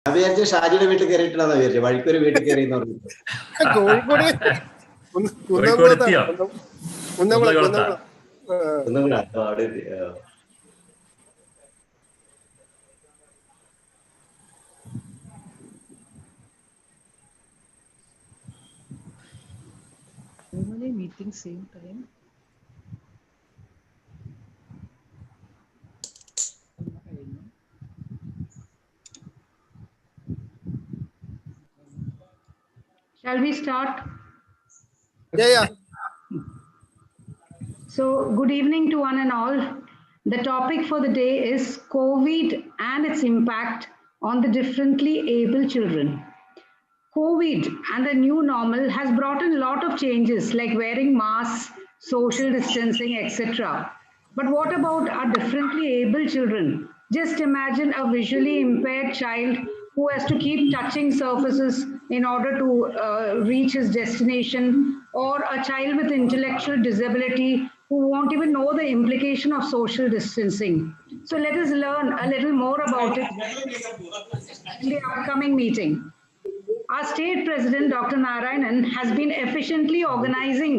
I വിചാരിച്ച ഷാജിയുടെ വീട്ടിൽ കയറിയിട്ടാണെന്ന് വിചാരിച്ചു. വഴിക്കൊരു വീട്ടിൽ കയറി എന്ന് പറഞ്ഞു. കോഴിക്കോട് അവിടെ meeting same time. Shall we start? Yeah. So, good evening to one and all. The topic for the day is COVID and its impact on the differently able children. COVID and the new normal has brought in a lot of changes like wearing masks, social distancing, etc. But what about our differently able children? Just imagine a visually impaired child who has to keep touching surfaces in order to reach his destination, or a child with intellectual disability who won't even know the implication of social distancing. So let us learn a little more about it in the upcoming meeting. Our state president, Dr. Narayanan, has been efficiently organizing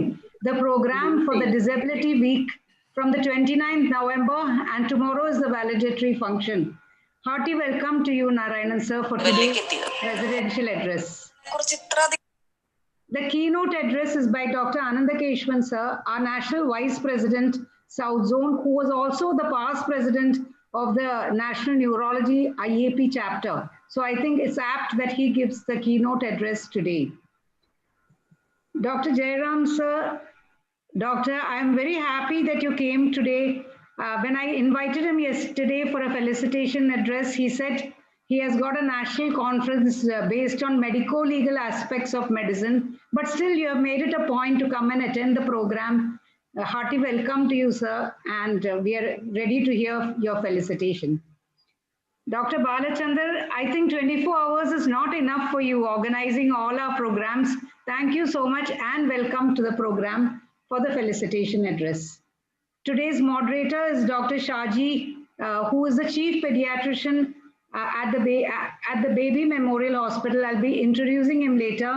the program for the Disability Week from the 29th November, and tomorrow is the validatory function. Hearty welcome to you, Narayanan sir, for today's presidential address. The keynote address is by Dr. Anandakeshwan sir, our National Vice President, South Zone, who was also the past president of the National Neurology IAP chapter. So I think it's apt that he gives the keynote address today. Dr. Jairam sir, Doctor, I'm very happy that you came today. When I invited him yesterday for a felicitation address, he said he has got a national conference based on medico-legal aspects of medicine, but still you have made it a point to come and attend the program. A hearty welcome to you, sir, and we are ready to hear your felicitation. Dr. Balachandar, I think 24 hours is not enough for you organizing all our programs. Thank you so much and welcome to the program for the felicitation address. Today's moderator is Dr. Shaji, who is the Chief Pediatrician at the Baby Memorial Hospital. I'll be introducing him later.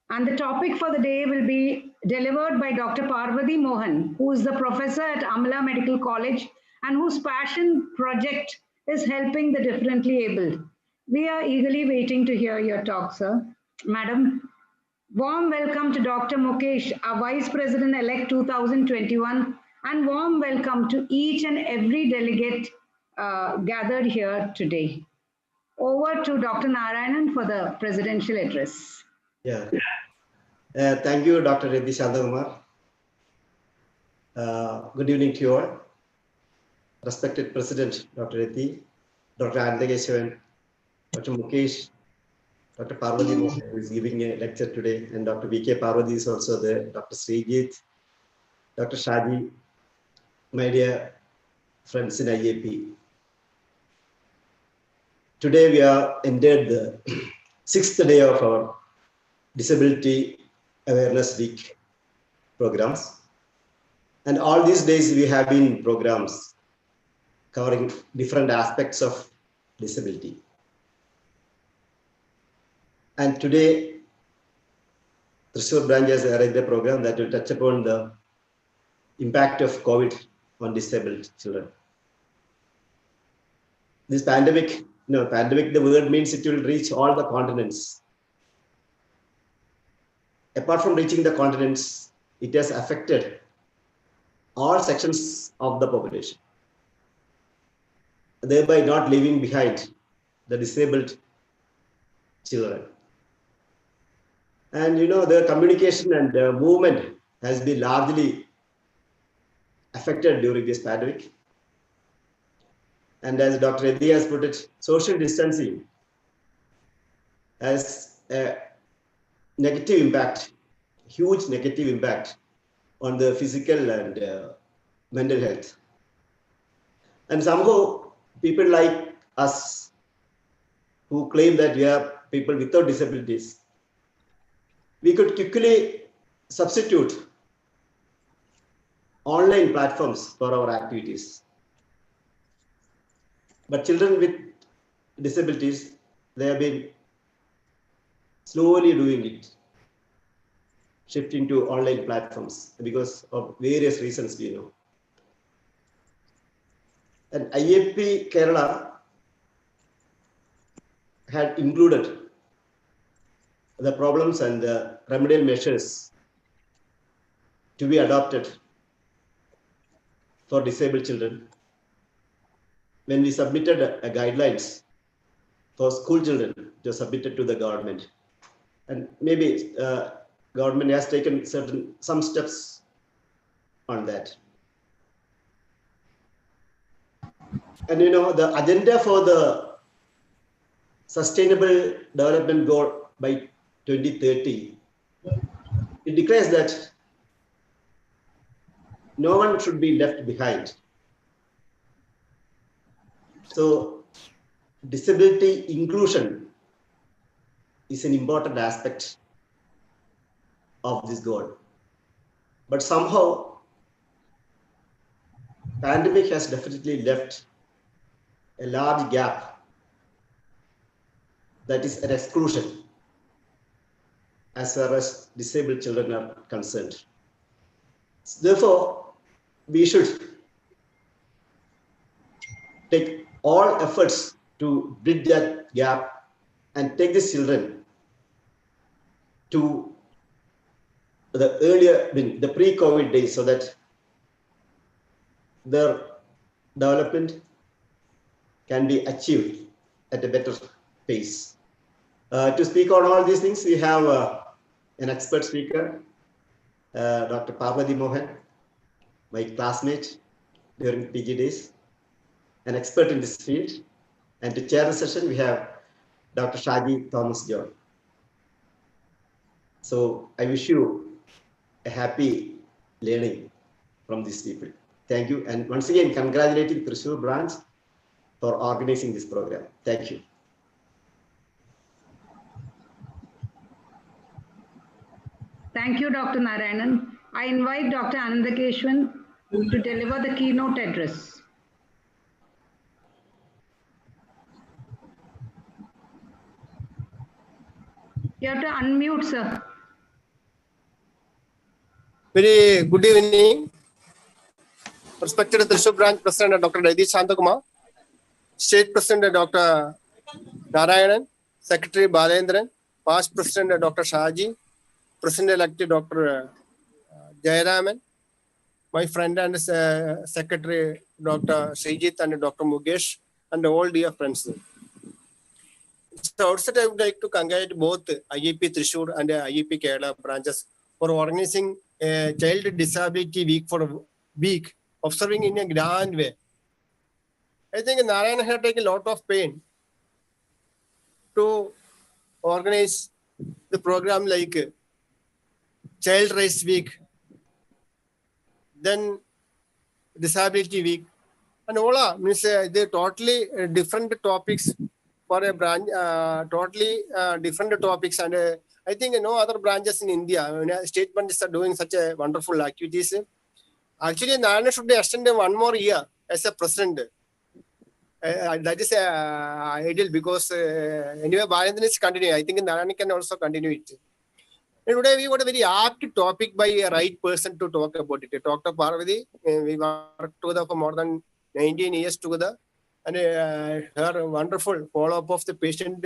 And the topic for the day will be delivered by Dr. Parvati Mohan, who is the professor at Amla Medical College and whose passion project is helping the differently abled. We are eagerly waiting to hear your talk, sir. Madam, warm welcome to Dr. Mukesh, our Vice President-elect 2021, and warm welcome to each and every delegate gathered here today. Over to Dr. Narayanan for the presidential address. Yeah. Thank you, Dr. Reddy Shantakumar. Good evening to you all. Respected President, Dr. Reddy, Dr. Anandakeshwan, Dr. Mukesh, Dr. Parvati Mohan, who is giving a lecture today, and Dr. V.K. Parvati is also there, Dr. Srijit, Dr. Shaji, my dear friends in IAP. Today we are entered the 6th day of our Disability Awareness Week programs. And all these days we have been programs covering different aspects of disability. And today, Thrissur branch has arranged a program that will touch upon the impact of COVID on disabled children. This pandemic, the word means it will reach all the continents. Apart from reaching the continents, it has affected all sections of the population, thereby not leaving behind the disabled children. And the communication and movement has been largely affected during this pandemic. And as Dr. Reddy has put it, social distancing has a negative impact, huge negative impact on the physical and mental health. And somehow people like us who claim that we are people without disabilities, we could quickly substitute online platforms for our activities. But children with disabilities they have been slowly doing it, shifting to online platforms because of various reasons we know. And IAP Kerala had included the problems and the remedial measures to be adopted for disabled children when we submitted a guidelines for school children to submitted to the government. And maybe government has taken some steps on that. And you know, the agenda for the Sustainable Development Goal by 2030, it declares that no one should be left behind. So disability inclusion is an important aspect of this goal. But somehow, pandemic has definitely left a large gap, that is an exclusion as far as disabled children are concerned. Therefore, we should take all efforts to bridge that gap and take these children to the earlier, the pre-COVID days, so that their development can be achieved at a better pace. To speak on all these things, we have an expert speaker, Dr. Parvati Mohan, my classmate during PG days, an expert in this field. And to chair the session, we have Dr. Shaji Thomas John. So I wish you a happy learning from these people. Thank you. And once again, congratulating Thrissur branch for organizing this program. Thank you. Thank you, Dr. Narayanan. I invite Dr. Anandakeshwan to deliver the keynote address. You have to unmute, sir. Very good evening. Respected Thrissur Branch President Dr. Daithi Shantakumar, State President Dr. Narayanan, Secretary Balendran, Past President Dr. Shaji, President-elect Dr. Jayaraman, my friend and Secretary Dr. Srijit and Dr. Mukesh, and all dear friends. So outside, I would like to congratulate both IAP Thrissur and IAP Kerala branches for organizing a Child Disability Week for a week, observing in a grand way. I think Narayan had taken a lot of pain to organize the program like Child Rights Week, then Disability Week, and all means they totally different topics for a branch, totally different topics. And I think no other branches in India, state branches are doing such a wonderful activities. Actually, Narayan should extend one more year as a president. That is ideal because anyway, Bharathan is continuing. I think Narayan can also continue it. And today we got a very apt topic by a right person to talk about it. Dr. Parvati, we worked together for more than 19 years together, and her wonderful follow-up of the patient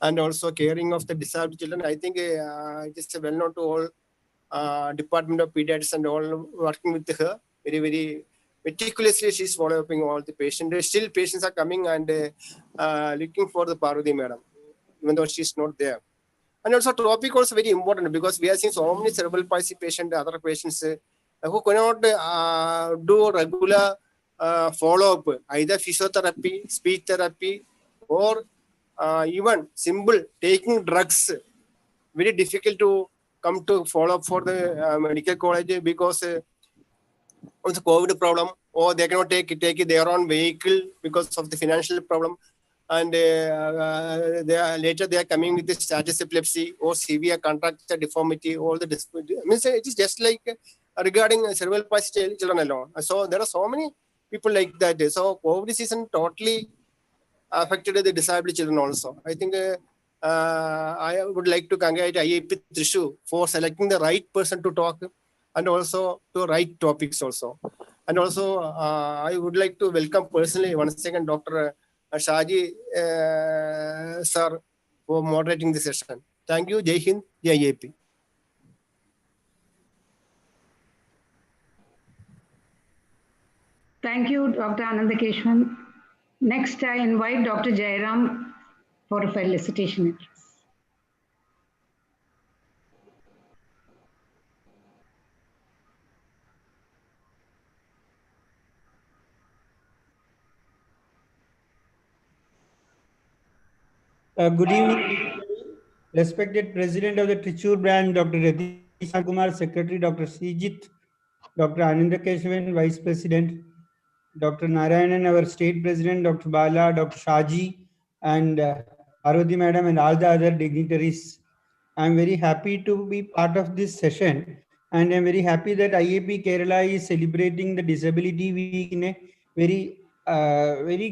and also caring of the disabled children. I think it is well known to all Department of Pediatrics and all working with her. Very, very meticulously, she's following all the patients. Still, patients are coming and looking for the Parvati madam, even though she's not there. And also, topic also very important because we are seeing so many cerebral palsy patients, other patients who cannot do regular follow-up, either physiotherapy, speech therapy, or even simple taking drugs. Very difficult to come to follow-up for the medical college because of the COVID problem, or they cannot take their own vehicle because of the financial problem. And later they are coming with the status epilepsy or severe contracture deformity, all the disability. I mean, it is just like regarding cerebral palsy children alone. So there are so many people like that. So COVID season totally affected the disabled children also. I think I would like to congratulate IAP Thrissur for selecting the right person to talk and also to right topics also. And also, I would like to welcome personally once again Dr. Shaji sir for moderating the session. Thank you. Jai Hind, Jai IAP. Thank you, Dr. Anandakeshwan. Next, I invite Dr. Jairam for a felicitation address. Good evening, respected President of the Thrissur branch, Dr. Ratish Kumar, Secretary Dr. Srijit, Dr. Anandakeshwan, Vice President, Dr. Narayanan, our State President, Dr. Bala, Dr. Shaji, and Parvati Madam, and all the other dignitaries. I'm very happy to be part of this session, and I'm very happy that IAP Kerala is celebrating the Disability Week in a very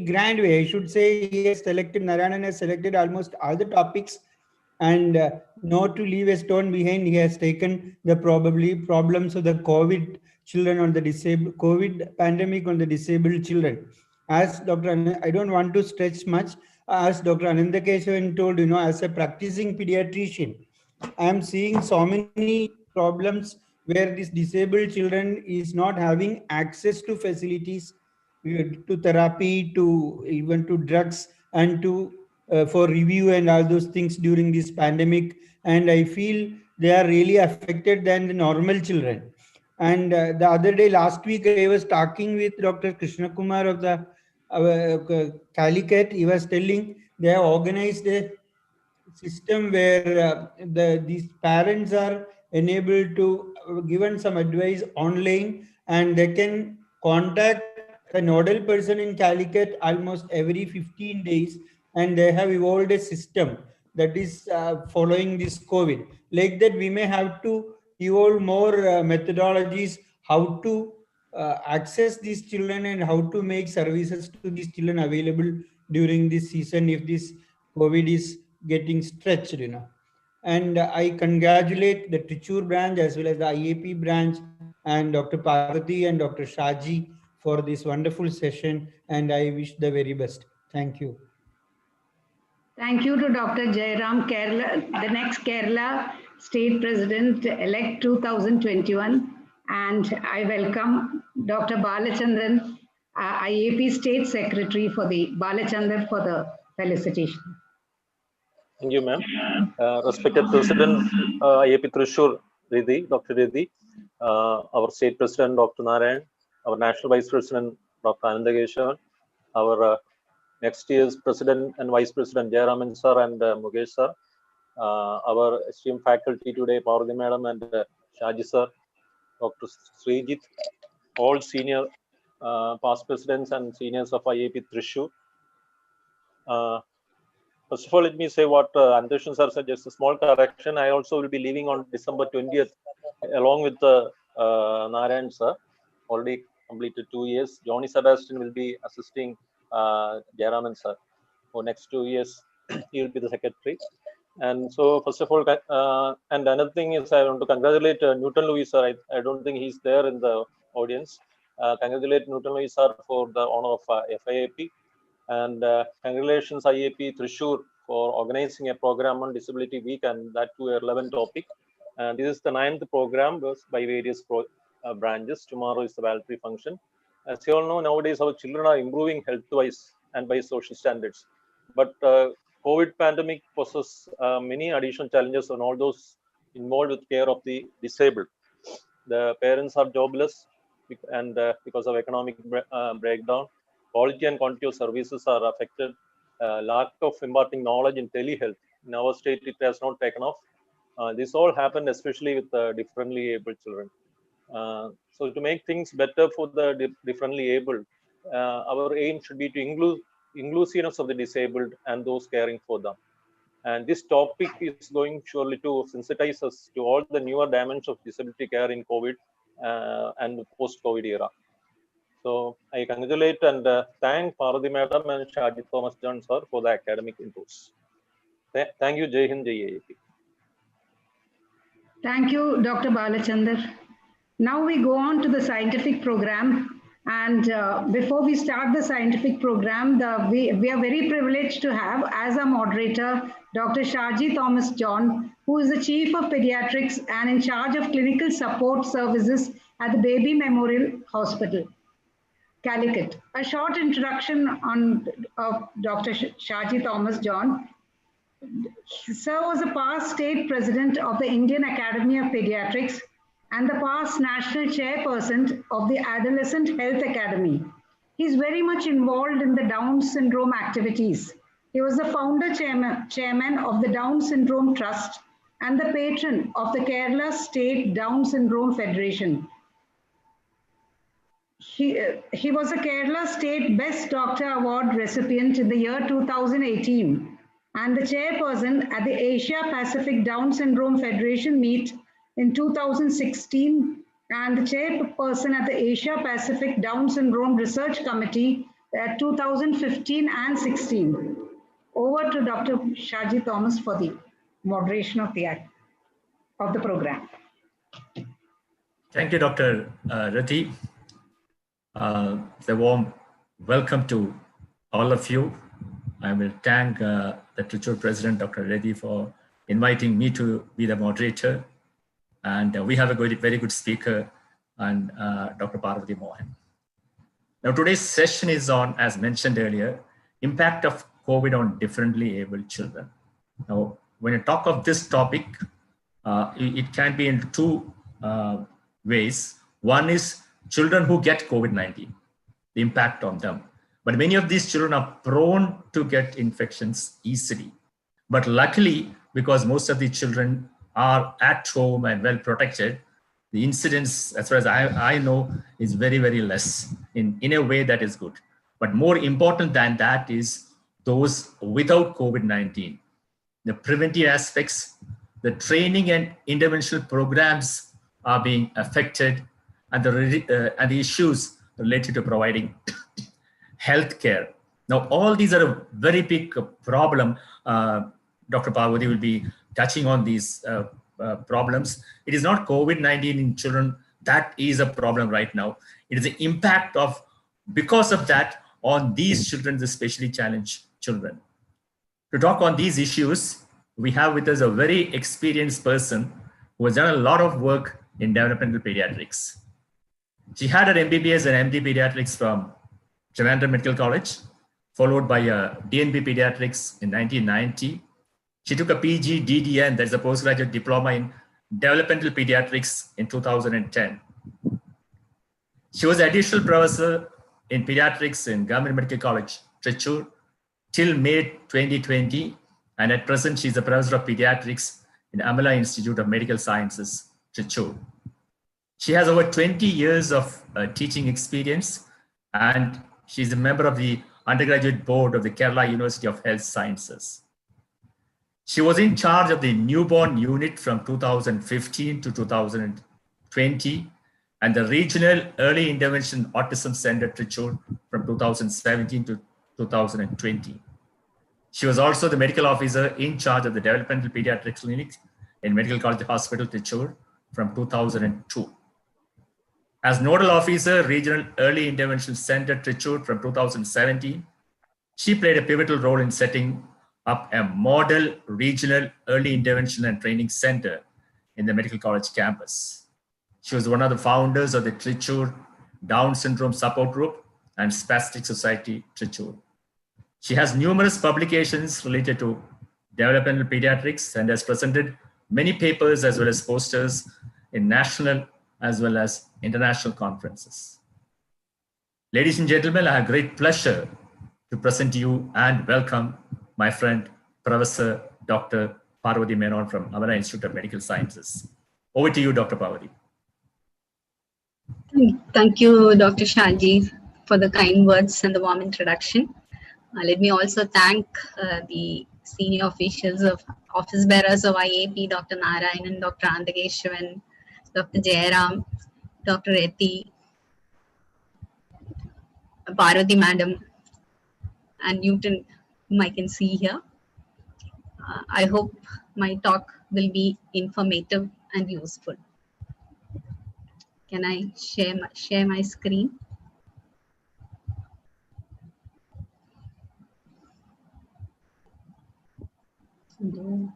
grand way. I should say he has selected, Narayanan has selected almost all the topics, and not to leave a stone behind, he has taken the problems of the COVID children on the disabled, COVID pandemic on the disabled children. As I don't want to stretch much, as Dr. Anandakeshwan told, as a practicing pediatrician, I am seeing so many problems where these disabled children is not having access to facilities, to therapy, to even to drugs, and to for review and all those things during this pandemic. And I feel they are really affected than the normal children. And the other day, last week, I was talking with Dr. Krishna Kumar of the Calicut. He was telling they have organized a system where these parents are enabled to given some advice online, and they can contact the nodal person in Calicut almost every 15 days, and they have evolved a system that is following this COVID. Like that, we may have to evolve more methodologies how to access these children and how to make services to these children available during this season if this COVID is getting stretched. And I congratulate the Thrissur branch as well as the IAP branch and Dr. Parvati and Dr. Shaji for this wonderful session, and I wish the very best. Thank you. Thank you to Dr. Jairam, Kerala, the next Kerala State President elect 2021. And I welcome Dr. Balachandran, IAP State Secretary for the Balachandran for the felicitation. Thank you, ma'am. Respected President IAP Thrissur, Dr. Riddhi, our State President, Dr. Narayan, our National Vice President, Dr. Anandakeshwan, our next year's President and Vice President, Jayaraman sir and Mukesh sir, our esteemed faculty today, Parvati Madam and Shaji sir, Dr. Srijit, all senior past presidents and seniors of IAP Thrissur. First of all, let me say what Anandakeshwan sir said, just a small correction. I also will be leaving on December 20th along with Narayan sir, already completed 2 years. Johnny Sebastian will be assisting Jayaraman sir for next 2 years. He will be the secretary. And so, first of all, and another thing is I want to congratulate Newton Louis sir. I don't think he's there in the audience. Congratulate Newton Louis sir for the honor of FIAP. And congratulations IAP Thrissur for organizing a program on Disability Week, and that too a relevant topic. And this is the 9th program by various branches. Tomorrow is the valedictory function. As you all know, nowadays our children are improving health-wise and by social standards. But COVID pandemic poses many additional challenges on all those involved with care of the disabled. The parents are jobless and because of economic breakdown. Quality and quantity of services are affected. Lack of imparting knowledge in telehealth. In our state, it has not taken off. This all happened especially with differently able children. So to make things better for the differently abled, our aim should be to inclusiveness of the disabled and those caring for them. And this topic is going surely to sensitize us to all the newer dimensions of disability care in COVID and post-COVID era. So I congratulate and thank Parvati Madam and Shadi Thomas John sir for the academic inputs. Thank you, Jai Hind, Jai IAP. Thank you, Dr. Balachandar. Now we go on to the scientific program. And before we start the scientific program, we are very privileged to have as a moderator, Dr. Shaji Thomas John, who is the Chief of Pediatrics and in charge of clinical support services at the Baby Memorial Hospital, Calicut. A short introduction of Dr. Shaji Thomas John. Sir was a past state president of the Indian Academy of Pediatrics and the past national chairperson of the Adolescent Health Academy. He's very much involved in the Down syndrome activities. He was the founder chairman of the Down Syndrome Trust and the patron of the Kerala State Down Syndrome Federation. He was a Kerala State Best Doctor Award recipient in the year 2018 and the chairperson at the Asia Pacific Down Syndrome Federation meet in 2016 and the chairperson at the Asia Pacific Down Syndrome Research Committee at 2015 and 16. Over to Dr. Shaji Thomas for the moderation of the program. Thank you, Dr. Rati. A warm welcome to all of you. I will thank the Thrissur President, Dr. Reddy, for inviting me to be the moderator. And we have a very good speaker, and Dr. Parvati Mohan. Now, today's session is on, as mentioned earlier, impact of COVID on differently abled children. Now, when you talk of this topic, it can be in two ways. One is children who get COVID-19, the impact on them. But many of these children are prone to get infections easily. But luckily, because most of the children are at home and well protected, the incidence, as far as I know, is very, very less in a way that is good. But more important than that is those without COVID-19. The preventive aspects, the training and interventional programs are being affected, and the issues related to providing healthcare. Now, all these are a very big problem. Dr. Parvati will be touching on these problems. It is not COVID-19 in children that is a problem right now. It is the impact of, because of that, on these children, especially challenged children. To talk on these issues, we have with us a very experienced person who has done a lot of work in developmental pediatrics. She had her MBBS and MD pediatrics from Trivandrum Medical College, followed by a DNB pediatrics in 1990. She took a PG DDN, that is a postgraduate diploma in developmental pediatrics in 2010. She was additional professor in pediatrics in Government Medical College, Thrissur, till May 2020. And at present, she's a professor of pediatrics in Amala Institute of Medical Sciences, Thrissur. She has over 20 years of teaching experience, and she's a member of the undergraduate board of the Kerala University of Health Sciences. She was in charge of the newborn unit from 2015 to 2020, and the regional early intervention autism center Thrissur from 2017 to 2020. She was also the medical officer in charge of the developmental pediatrics clinic in Medical College Hospital Thrissur from 2002. As nodal officer, Regional Early Intervention Center Thrissur from 2017, she played a pivotal role in setting up a model regional early intervention and training center in the Medical College campus. She was one of the founders of the Thrissur Down Syndrome Support Group and Spastic Society Thrissur. She has numerous publications related to developmental pediatrics and has presented many papers as well as posters in national as well as international conferences. Ladies and gentlemen, I have great pleasure to present to you and welcome my friend, Professor Dr. Parvati Menon from Amala Institute of Medical Sciences. Over to you, Dr. Parvati. Thank you, Dr. Shaji, for the kind words and the warm introduction. Let me also thank the senior officials of office bearers of IAP, Dr. Narayanan, Dr. Andakeshavan, Dr. Jairam, Dr. Eti, Parvati Madam, and Newton, whom I can see here. I hope my talk will be informative and useful. Can I share my screen? No.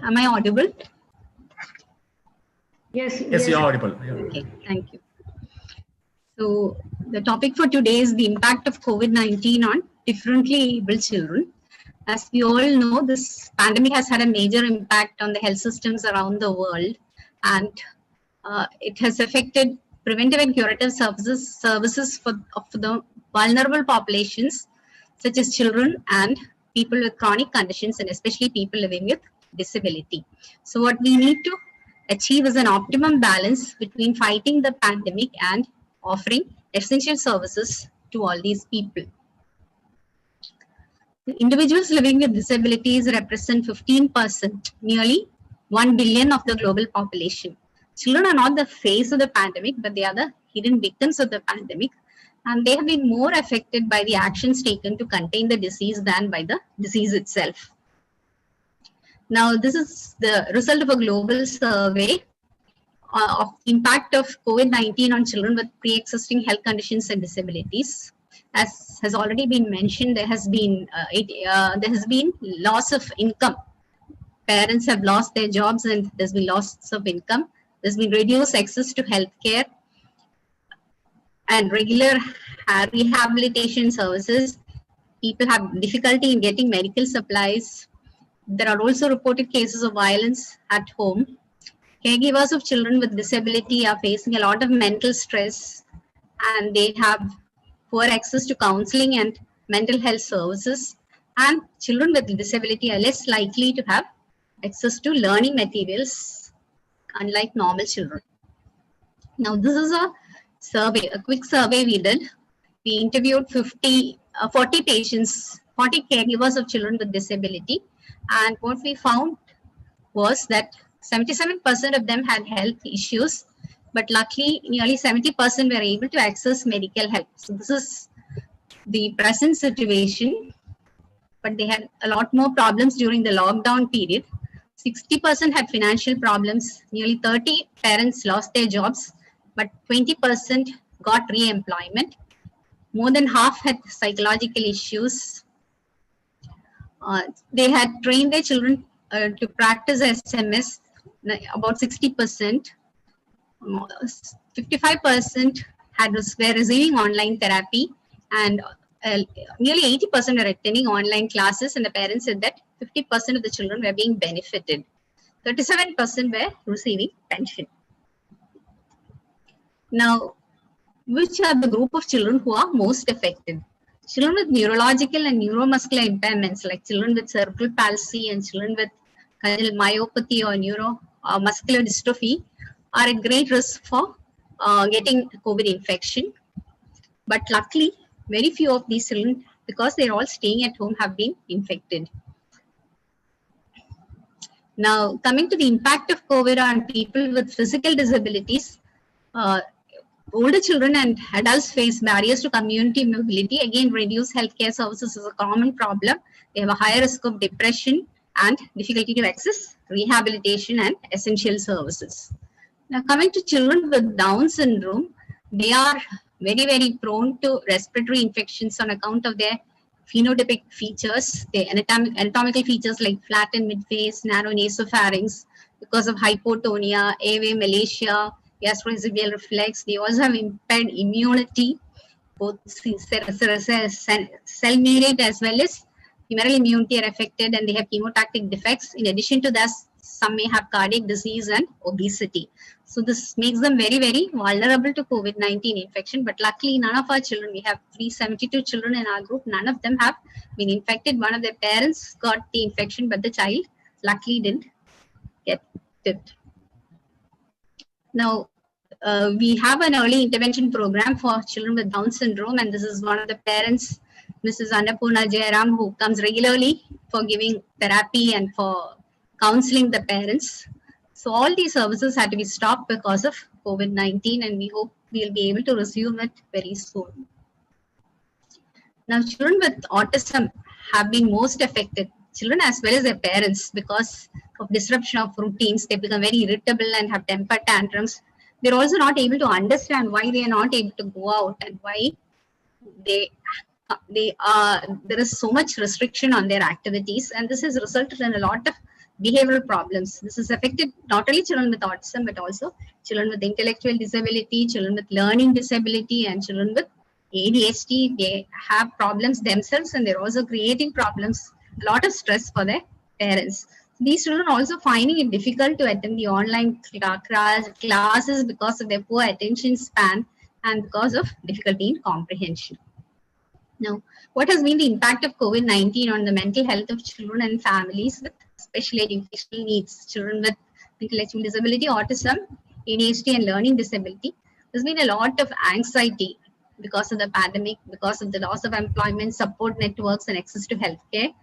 Am I audible? Yes, Yes, you're audible. Yeah. Okay, thank you. So the topic for today is the impact of COVID-19 on differently abled children. As we all know, this pandemic has had a major impact on the health systems around the world, and it has affected preventive and curative services for the vulnerable populations, such as children and people with chronic conditions, and especially people living with disability. So what we need to achieve is an optimum balance between fighting the pandemic and offering essential services to all these people. Individuals living with disabilities represent 15%, nearly 1 billion of the global population. Children are not the face of the pandemic, but they are the hidden victims of the pandemic, and they have been more affected by the actions taken to contain the disease than by the disease itself. Now, this is the result of a global survey of impact of COVID-19 on children with pre-existing health conditions and disabilities. As has already been mentioned, there has been loss of income. Parents have lost their jobs and there's been loss of income. There's been reduced access to healthcare and regular rehabilitation services. People have difficulty in getting medical supplies. There are also reported cases of violence at home. Caregivers of children with disability are facing a lot of mental stress, and they have poor access to counseling and mental health services. And children with disability are less likely to have access to learning materials, unlike normal children. Now, this is a survey, a quick survey we did. We interviewed 40 patients, 40 caregivers of children with disability. And what we found was that 77% of them had health issues, but luckily nearly 70% were able to access medical help. So this is the present situation, but they had a lot more problems during the lockdown period. 60% had financial problems, nearly 30 parents lost their jobs, but 20% got re-employment. More than half had psychological issues. They had trained their children to practice SMS, about 60%. 55% were receiving online therapy, and nearly 80% were attending online classes, and the parents said that 50% of the children were being benefited. 37% were receiving pension. Now, which are the group of children who are most affected? Children with neurological and neuromuscular impairments, like children with cerebral palsy and children with congenital myopathy or neuromuscular dystrophy, are at great risk for getting COVID infection. But luckily, very few of these children, because they're all staying at home, have been infected. Now, coming to the impact of COVID on people with physical disabilities, older children and adults face barriers to community mobility. Again, reduced healthcare services is a common problem. They have a higher risk of depression and difficulty to access rehabilitation and essential services. Now, coming to children with Down syndrome, they are very, very prone to respiratory infections on account of their phenotypic features, the anatomical features like flattened midface, narrow nasopharynx, because of hypotonia, airway malacia, gastroesophageal reflex. They also have impaired immunity, both cell-mediated as well as humoral immunity are affected, and they have chemotactic defects. In addition to that, some may have cardiac disease and obesity. So this makes them very, very vulnerable to COVID-19 infection. But luckily, none of our children, we have 372 children in our group, none of them have been infected. One of their parents got the infection, but the child luckily didn't get it. Now, we have an early intervention program for children with Down syndrome, and this is one of the parents, Mrs. Annapurna Jairam, who comes regularly for giving therapy and for counseling the parents. So all these services had to be stopped because of COVID-19, and we hope we'll be able to resume it very soon. Now, children with autism have been most affected, children as well as their parents, because of disruption of routines. They become very irritable and have temper tantrums. They're also not able to understand why they are not able to go out and why there is so much restriction on their activities, and this has resulted in a lot of behavioral problems. This has affected not only children with autism, but also children with intellectual disability, children with learning disability, and children with ADHD. They have problems themselves, and they're also creating problems, a lot of stress for their parents. These children are also finding it difficult to attend the online classes because of their poor attention span and because of difficulty in comprehension. Now, what has been the impact of COVID-19 on the mental health of children and families with special educational needs? Children with intellectual disability, autism, ADHD, and learning disability. There's been a lot of anxiety because of the pandemic, because of the loss of employment, support networks, and access to healthcare.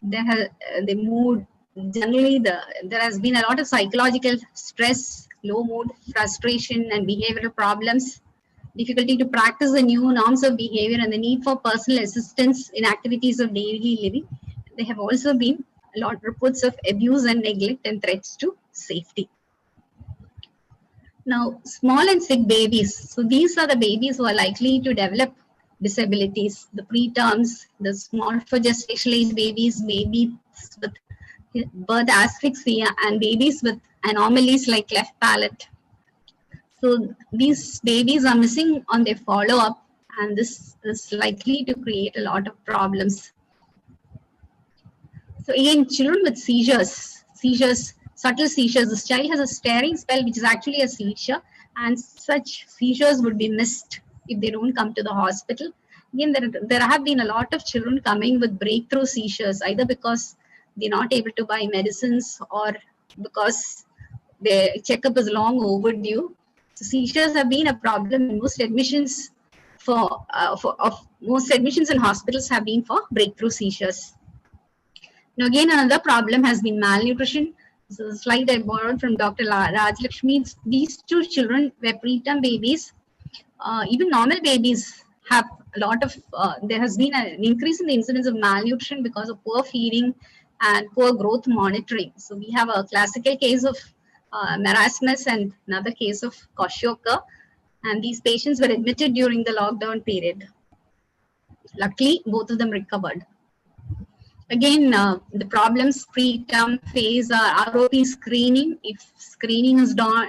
The mood, generally, there has been a lot of psychological stress, low mood, frustration, and behavioral problems. Difficulty to practice the new norms of behavior, and the need for personal assistance in activities of daily living. There have also been a lot of reports of abuse and neglect and threats to safety. Now, small and sick babies. So these are the babies who are likely to develop disabilities. The preterms, the small for gestational age babies, babies with birth asphyxia, and babies with anomalies like cleft palate. So these babies are missing on their follow-up, and this is likely to create a lot of problems. So again, children with seizures, subtle seizures. This child has a staring spell, which is actually a seizure, and such seizures would be missed if they don't come to the hospital. Again, there have been a lot of children coming with breakthrough seizures, either because they're not able to buy medicines or because their checkup is long overdue. So seizures have been a problem in most admissions most admissions in hospitals have been for breakthrough seizures. Now again, another problem has been malnutrition. This is a slide I borrowed from Dr. Rajlakshmi. These two children were preterm babies. Even normal babies have a lot of, there has been an increase in the incidence of malnutrition because of poor feeding and poor growth monitoring. So we have a classical case of marasmus and another case of Kwashiorkor, and these patients were admitted during the lockdown period. Luckily, both of them recovered. Again, the problems preterm phase are ROP screening. If screening is not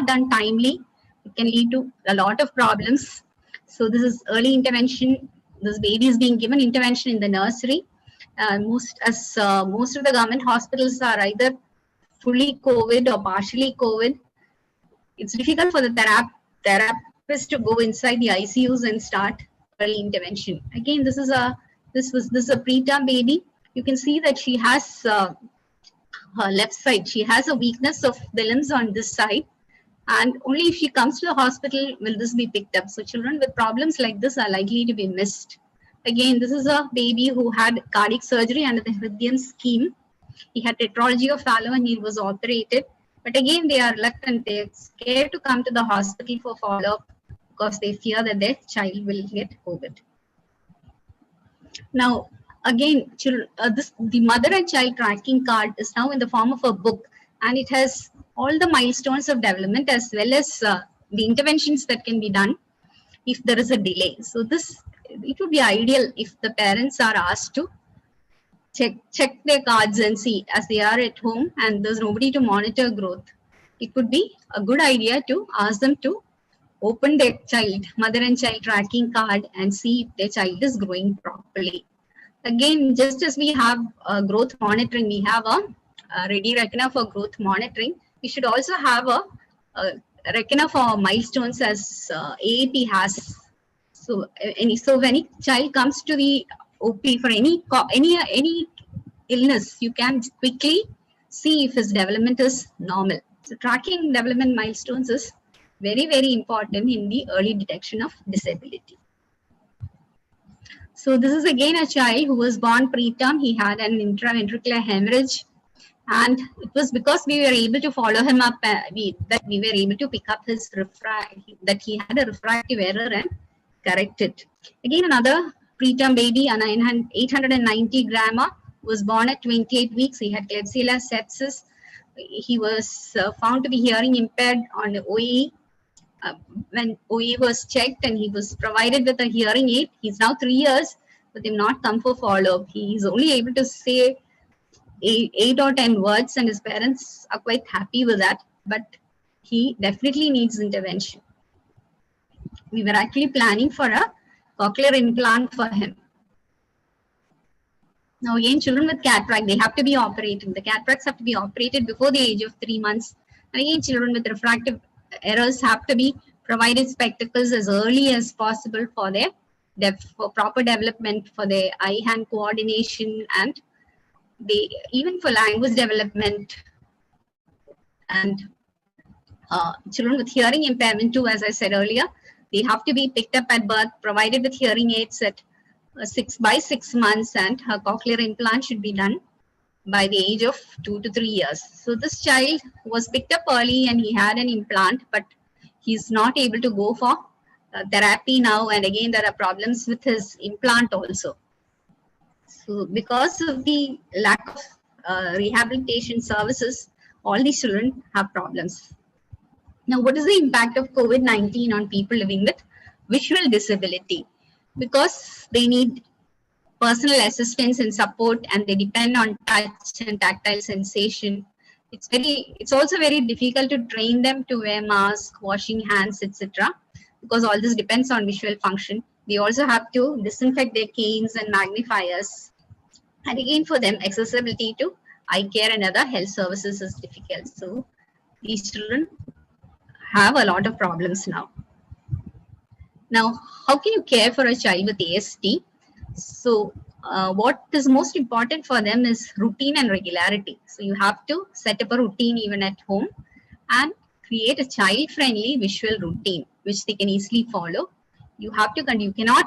done timely, it can lead to a lot of problems. So this is early intervention. This baby is being given intervention in the nursery. Most of the government hospitals are either fully COVID or partially COVID. It's difficult for the therapist to go inside the ICUs and start early intervention. Again, this is a preterm baby. You can see that she has her left side. She has a weakness of the limbs on this side, and only if she comes to the hospital will this be picked up. So children with problems like this are likely to be missed. Again, this is a baby who had cardiac surgery under the Hridyam scheme. He had tetralogy of Fallot and he was operated. But again, they are reluctant. They're scared to come to the hospital for follow-up because they fear that their child will get COVID. Now, again, the mother and child tracking card is now in the form of a book, and it has all the milestones of development as well as the interventions that can be done if there is a delay. So it would be ideal if the parents are asked to check their cards and see as they are at home and there's nobody to monitor growth. It would be a good idea to ask them to open their mother and child tracking card and see if their child is growing properly. Again, just as we have growth monitoring, we have a ready reckoner for growth monitoring. We should also have a reckoner for milestones as IAP has. So when a child comes to the OP for any illness, you can quickly see if his development is normal. So tracking development milestones is very, very important in the early detection of disability. So this is again a child who was born preterm. He had an intraventricular hemorrhage, and it was because we were able to follow him up that we were able to pick up his that he had a refractive error and correct it. Again, another preterm baby, an 890 grammer, was born at 28 weeks. He had Klebsiella sepsis. He was found to be hearing impaired on OE. When OE was checked and he was provided with a hearing aid, he's now 3 years, but they've not come for follow-up. He's only able to say 8 or 10 words, and his parents are quite happy with that, but he definitely needs intervention. We were actually planning for a cochlear implant for him. Now again, children with cataract, they have to be operated. The cataracts have to be operated before the age of 3 months. And again, children with refractive errors have to be provided spectacles as early as possible for their for proper development, for their eye-hand coordination, and even for language development. And children with hearing impairment too, as I said earlier, they have to be picked up at birth, provided with hearing aids at 6 months, and her cochlear implant should be done by the age of 2 to 3 years. So this child was picked up early and he had an implant, but he's not able to go for therapy now. And again, there are problems with his implant also. So because of the lack of rehabilitation services, all these children have problems. Now, what is the impact of COVID-19 on people living with visual disability? Because they need personal assistance and support, and they depend on touch and tactile sensation. It's also very difficult to train them to wear masks, washing hands, etc. because all this depends on visual function. They also have to disinfect their canes and magnifiers. And again, for them, accessibility to eye care and other health services is difficult. So these children have a lot of problems now. Now, how can you care for a child with ASD? So what is most important for them is routine and regularity. So you have to set up a routine even at home and create a child-friendly visual routine, which they can easily follow. You cannot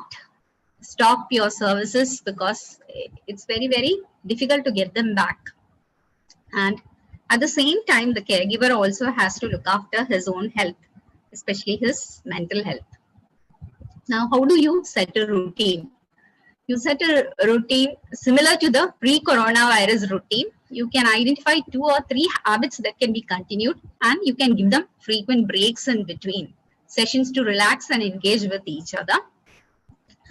stop your services because it's very, very difficult to get them back. And at the same time, the caregiver also has to look after his own health, especially his mental health. Now, how do you set a routine? You set a routine similar to the pre-coronavirus routine. You can identify 2 or 3 habits that can be continued, and you can give them frequent breaks in between sessions to relax and engage with each other.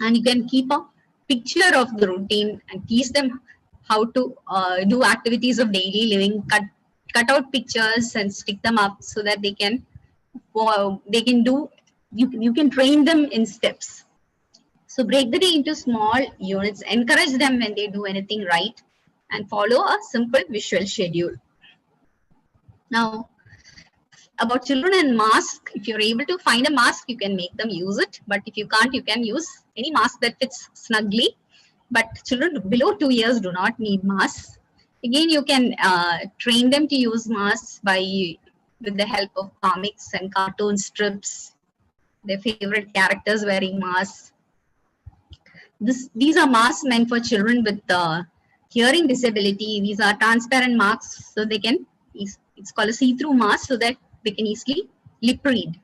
And you can keep a picture of the routine and teach them how to do activities of daily living. Cut out pictures and stick them up so that they can do. You can train them in steps. So break the day into small units, encourage them when they do anything right, and follow a simple visual schedule. Now, about children and mask, if you're able to find a mask, you can make them use it. But if you can't, you can use any mask that fits snugly. But children below 2 years do not need masks. Again, you can train them to use masks with the help of comics and cartoon strips, their favorite characters wearing masks. These are masks meant for children with hearing disability, these are transparent masks, so they can, it's called a see-through mask, so that they can easily lip read.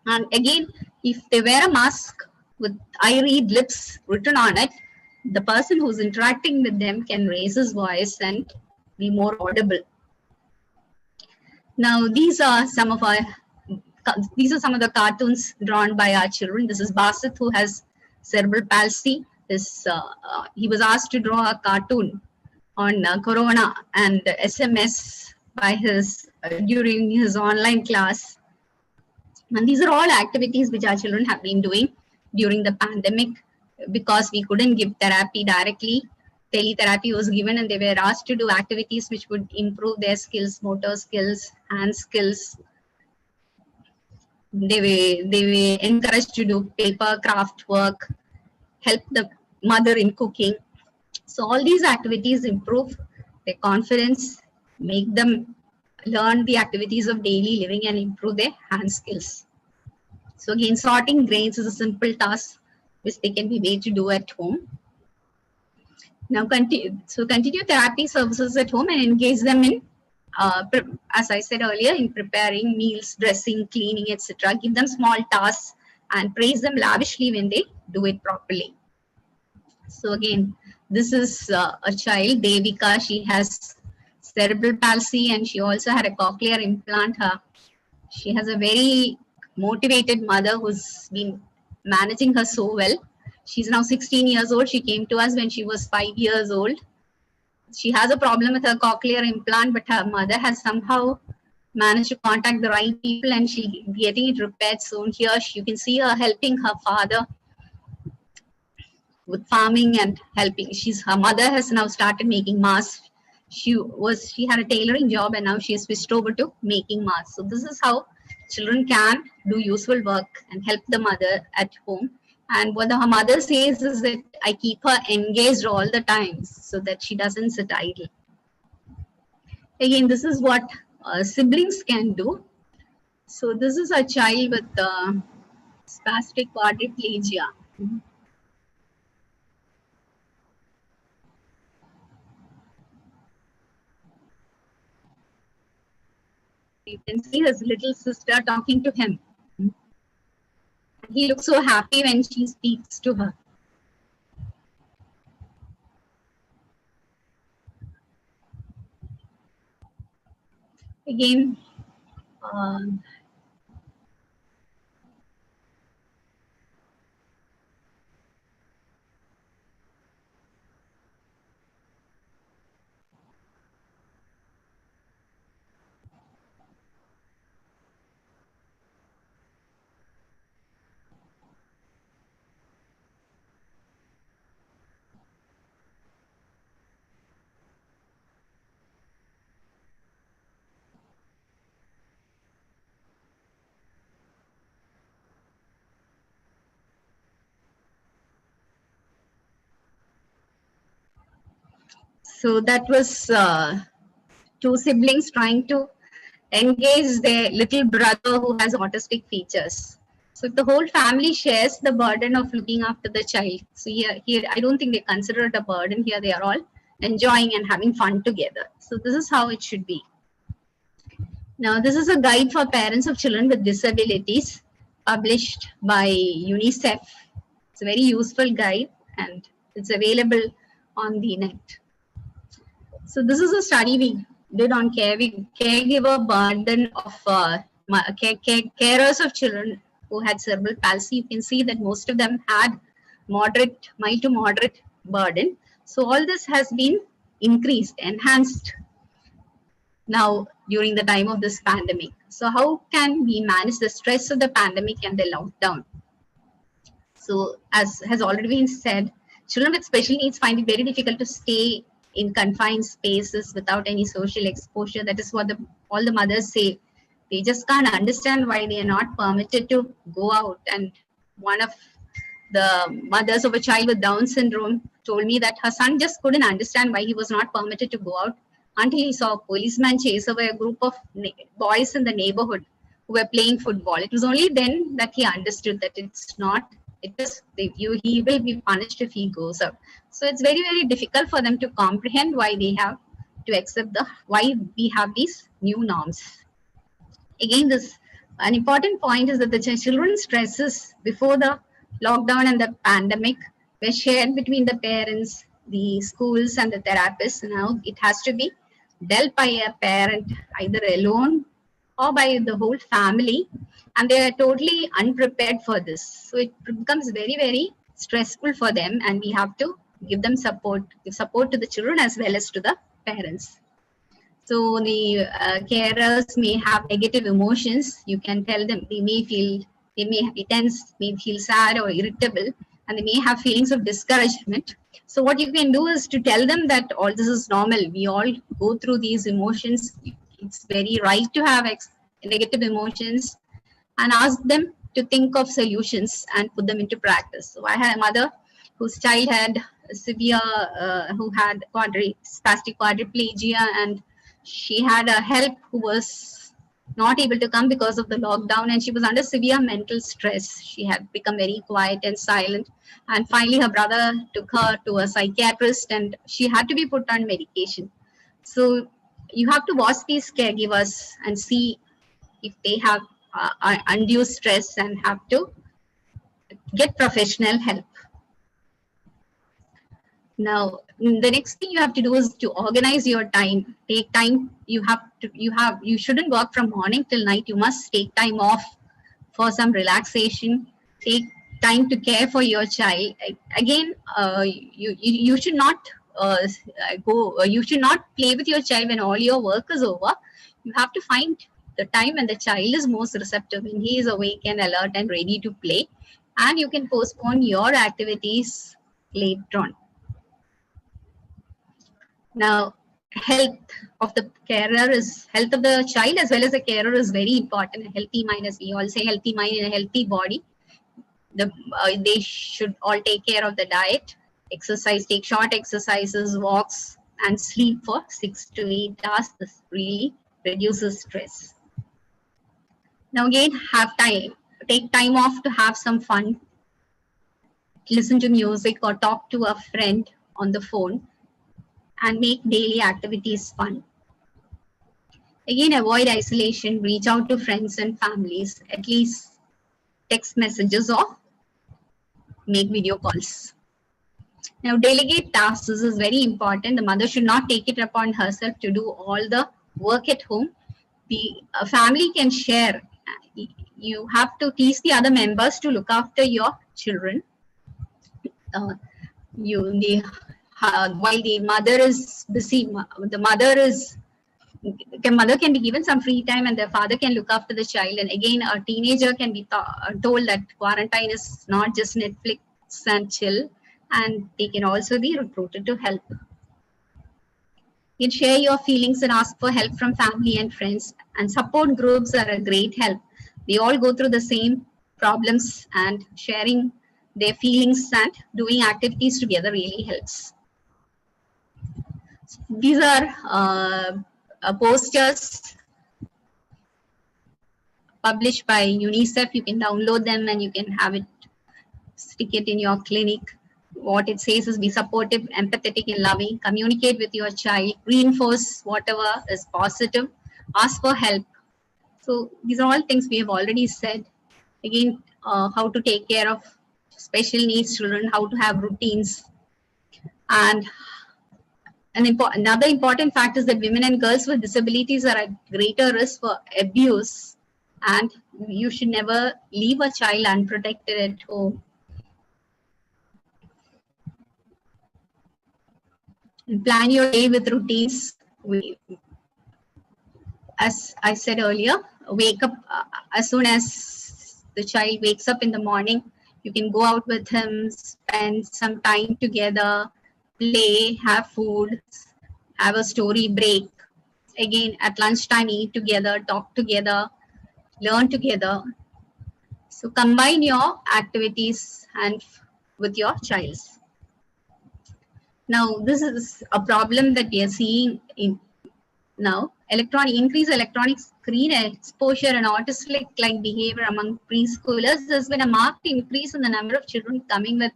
And again, if they wear a mask with I read lips written on it, the person who's interacting with them can raise his voice and be more audible. Now, these are some of the cartoons drawn by our children. This is Basit, who has cerebral palsy. He was asked to draw a cartoon on corona and SMS by during his online class. And these are all activities which our children have been doing during the pandemic, because we couldn't give therapy directly. Teletherapy was given, and they were asked to do activities which would improve their skills, motor skills, hand skills. They were encouraged to do paper craft work, help the mother in cooking. So all these activities improve their confidence, make them learn the activities of daily living, and improve their hand skills. So again, sorting grains is a simple task which they can be made to do at home. Now continue therapy services at home and engage them in, as I said earlier, in preparing meals, dressing, cleaning, etc. Give them small tasks and praise them lavishly when they do it properly. So again, this is a child, Devika. She has cerebral palsy and she also had a cochlear implant. She has a very motivated mother who's been managing her so well. She's now 16 years old. She came to us when she was 5 years old. She has a problem with her cochlear implant, but her mother has somehow managed to contact the right people and she's getting it repaired soon. Here you can see her helping her father with farming and helping. Her mother has now started making masks. She had a tailoring job and now she has switched over to making masks. So this is how children can do useful work and help the mother at home. And what her mother says is that I keep her engaged all the time so that she doesn't sit idle. Again, this is what siblings can do. So this is a child with spastic quadriplegia. You can see his little sister talking to him. He looks so happy when she speaks to her. Again, so that was two siblings trying to engage their little brother who has autistic features. So the whole family shares the burden of looking after the child. So here I don't think they consider it a burden. Here they are all enjoying and having fun together. So this is how it should be. Now this is a guide for parents of children with disabilities published by UNICEF. It's a very useful guide and it's available on the net. So this is a study we did on caregiver burden of carers of children who had cerebral palsy. You can see that most of them had mild to moderate burden. So all this has been enhanced now during the time of this pandemic. So how can we manage the stress of the pandemic and the lockdown? So as has already been said, children with special needs find it very difficult to stay in confined spaces without any social exposure. That is what all the mothers say. They just can't understand why they are not permitted to go out. And one of the mothers of a child with Down syndrome told me that her son just couldn't understand why he was not permitted to go out until he saw a policeman chase away a group of boys in the neighborhood who were playing football. It was only then that he understood that it's not he will be punished if he goes out. So it's very, very difficult for them to comprehend why they have to accept why we have these new norms. Again, an important point is that the children's stresses before the lockdown and the pandemic were shared between the parents, the schools, and the therapists. Now it has to be dealt by a parent, either alone or by the whole family, and they are totally unprepared for this. So it becomes very, very stressful for them, and we have to give them give support to the children as well as to the parents. So the carers may have negative emotions. You can tell them they may be tense, may feel sad or irritable, and they may have feelings of discouragement. So what you can do is to tell them that all this is normal. We all go through these emotions. It's very right to have negative emotions, and ask them to think of solutions and put them into practice. So I had a mother whose child had severe, who had spastic quadriplegia, and she had a help who was not able to come because of the lockdown, and she was under severe mental stress. She had become very quiet and silent, and finally her brother took her to a psychiatrist, and she had to be put on medication. So you have to watch these caregivers and see if they have undue stress and have to get professional help. Now, the next thing you have to do is to organize your time. Take time. You shouldn't work from morning till night. You must take time off for some relaxation. Take time to care for your child. Again, you should not you should not play with your child when all your work is over. You have to find the time when the child is most receptive, when he is awake and alert and ready to play, and you can postpone your activities later on. Now, health of the child as well as the carer is very important. A healthy mind, as we all say, healthy mind and a healthy body. They should all take care of the diet, exercise, take short exercises, walks, and sleep for 6 to 8 hours. This really reduces stress. Now again, take time off to have some fun, listen to music or talk to a friend on the phone, and make daily activities fun. Again, avoid isolation, reach out to friends and families, at least text messages or make video calls. Now, delegate tasks. This is very important. The mother should not take it upon herself to do all the work at home. The family can share. You have to teach the other members to look after your children. While the mother is busy, the mother can be given some free time, and the father can look after the child. And again, a teenager can be told that quarantine is not just Netflix and chill, and they can also be recruited to help. You can share your feelings and ask for help from family and friends, and support groups are a great help. They all go through the same problems, and sharing their feelings and doing activities together really helps. These are posters published by UNICEF. You can download them and you can have it, stick it in your clinic. What it says is be supportive, empathetic, and loving. Communicate with your child. Reinforce whatever is positive. Ask for help. So these are all things we have already said. Again, how to take care of special needs children, how to have routines. And another important fact is that women and girls with disabilities are at greater risk for abuse, and you should never leave a child unprotected at home. Plan your day with routines. As I said earlier, wake up as soon as the child wakes up in the morning. You can go out with him, spend some time together, play, have food, have a story break. Again, at lunchtime, eat together, talk together, learn together. So combine your activities and with your child. Now, this is a problem that we are seeing now. increased electronic screen exposure and autistic-like behavior among preschoolers, there's been a marked increase in the number of children coming with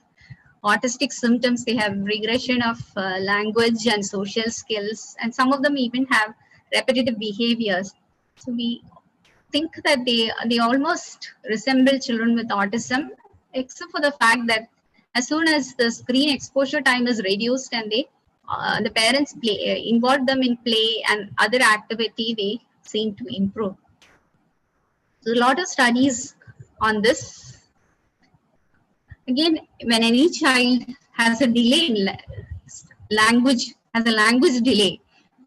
autistic symptoms. They have regression of language and social skills, and some of them even have repetitive behaviors. So we think that they almost resemble children with autism, except for the fact that as soon as the screen exposure time is reduced and the parents involve them in play and other activity, they seem to improve. So a lot of studies on this. Again, when any child has a delay in language, has a language delay,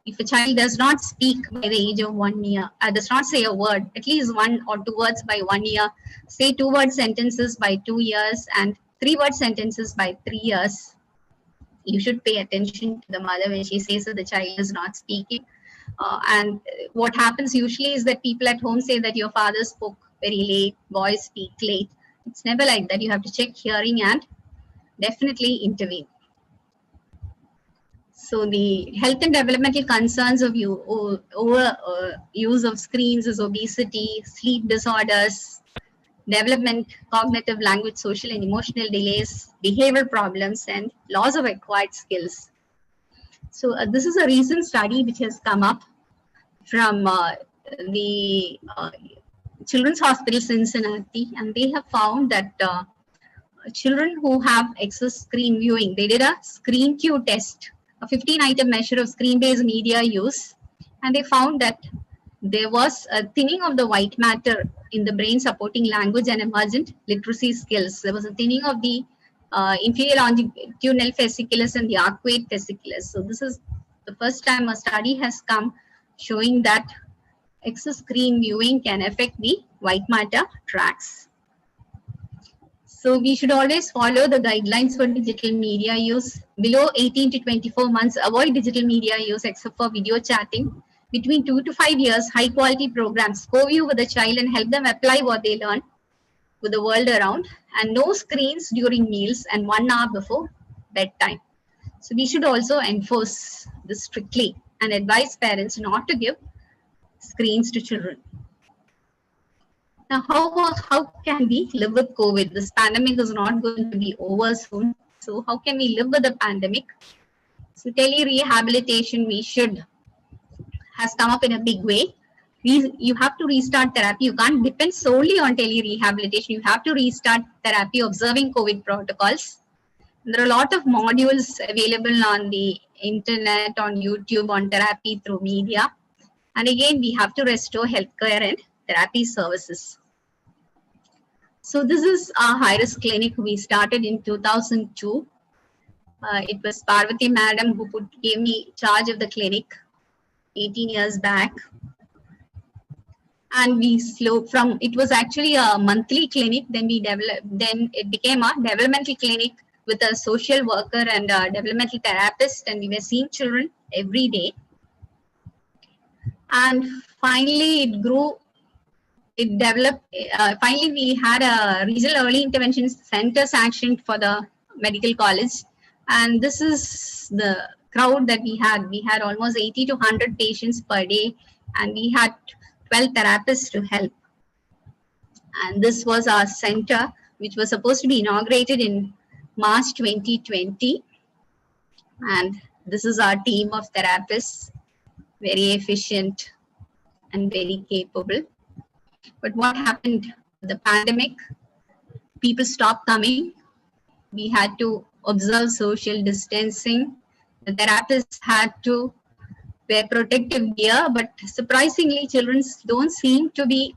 if a child does not speak by the age of 1 year, does not say a word, at least 1 or 2 words by 1 year, say 2-word sentences by 2 years, and 3-word sentences by 3 years, you should pay attention to the mother when she says that the child is not speaking. And what happens usually is that people at home say that your father spoke very late, boys speak late. It's never like that. You have to check hearing and definitely intervene. So the health and developmental concerns of use of screens is obesity, sleep disorders, development, cognitive, language, social and emotional delays, behavioral problems, and loss of acquired skills. So this is a recent study which has come up from the Children's Hospital Cincinnati, and they have found that children who have excess screen viewing, they did a screen Q test, a 15-item measure of screen-based media use, and they found that there was a thinning of the white matter in the brain supporting language and emergent literacy skills. There was a thinning of the inferior longitudinal fasciculus and the arcuate fasciculus. So this is the first time a study has come showing that excess screen viewing can affect the white matter tracts. So we should always follow the guidelines for digital media use. Below 18 to 24 months, avoid digital media use except for video chatting. Between 2 to 5 years, high quality programs, co-view with the child and help them apply what they learn with the world around, and no screens during meals and 1 hour before bedtime. So we should also enforce this strictly and advise parents not to give screens to children. Now, how can we live with COVID? This pandemic is not going to be over soon. So how can we live with the pandemic? So tele-rehabilitation has come up in a big way. You have to restart therapy. You can't depend solely on tele-rehabilitation. You have to restart therapy observing COVID protocols. There are a lot of modules available on the internet, on YouTube, on therapy through media. And again, we have to restore healthcare and therapy services. So this is our high-risk clinic. We started in 2002. It was Parvati Madam who gave me charge of the clinic 18 years back. And we slowed from, it was actually a monthly clinic, then it became a developmental clinic with a social worker and a developmental therapist, and we were seeing children every day. And finally it grew, it developed, finally we had a regional early intervention center sanctioned for the medical college. And this is the crowd that we had. We had almost 80 to 100 patients per day, and we had 12 therapists to help. And this was our center, which was supposed to be inaugurated in March 2020. And this is our team of therapists, very efficient and very capable. But what happened? The pandemic, people stopped coming. We had to observe social distancing. The therapists had to wear protective gear, but surprisingly, children don't seem to be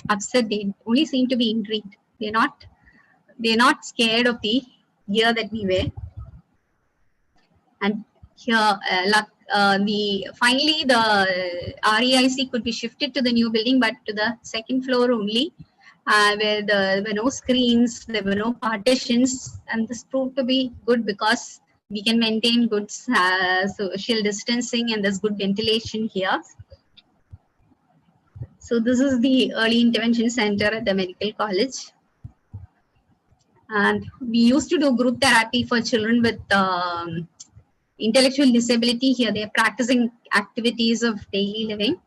upset. They only seem to be intrigued. They're not scared of the gear that we wear. And here, finally the REIC could be shifted to the new building, but to the second floor only, where there were no screens, there were no partitions, and this proved to be good because we can maintain good social distancing and there's good ventilation here. So this is the early intervention center at the medical college. And we used to do group therapy for children with intellectual disability. Here they are practicing activities of daily living.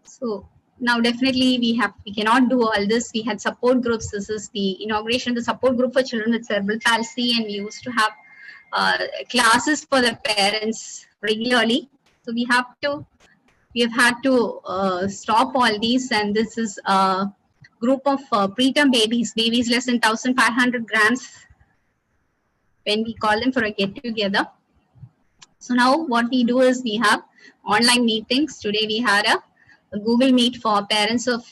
So now definitely we cannot do all this. We had support groups. This is the inauguration of the support group for children with cerebral palsy, and we used to have classes for the parents regularly. So we have had to stop all these, and this is a group of preterm babies less than 1,500 grams, when we call them for a get together. So now what we do is we have online meetings. Today we had a Google Meet for parents of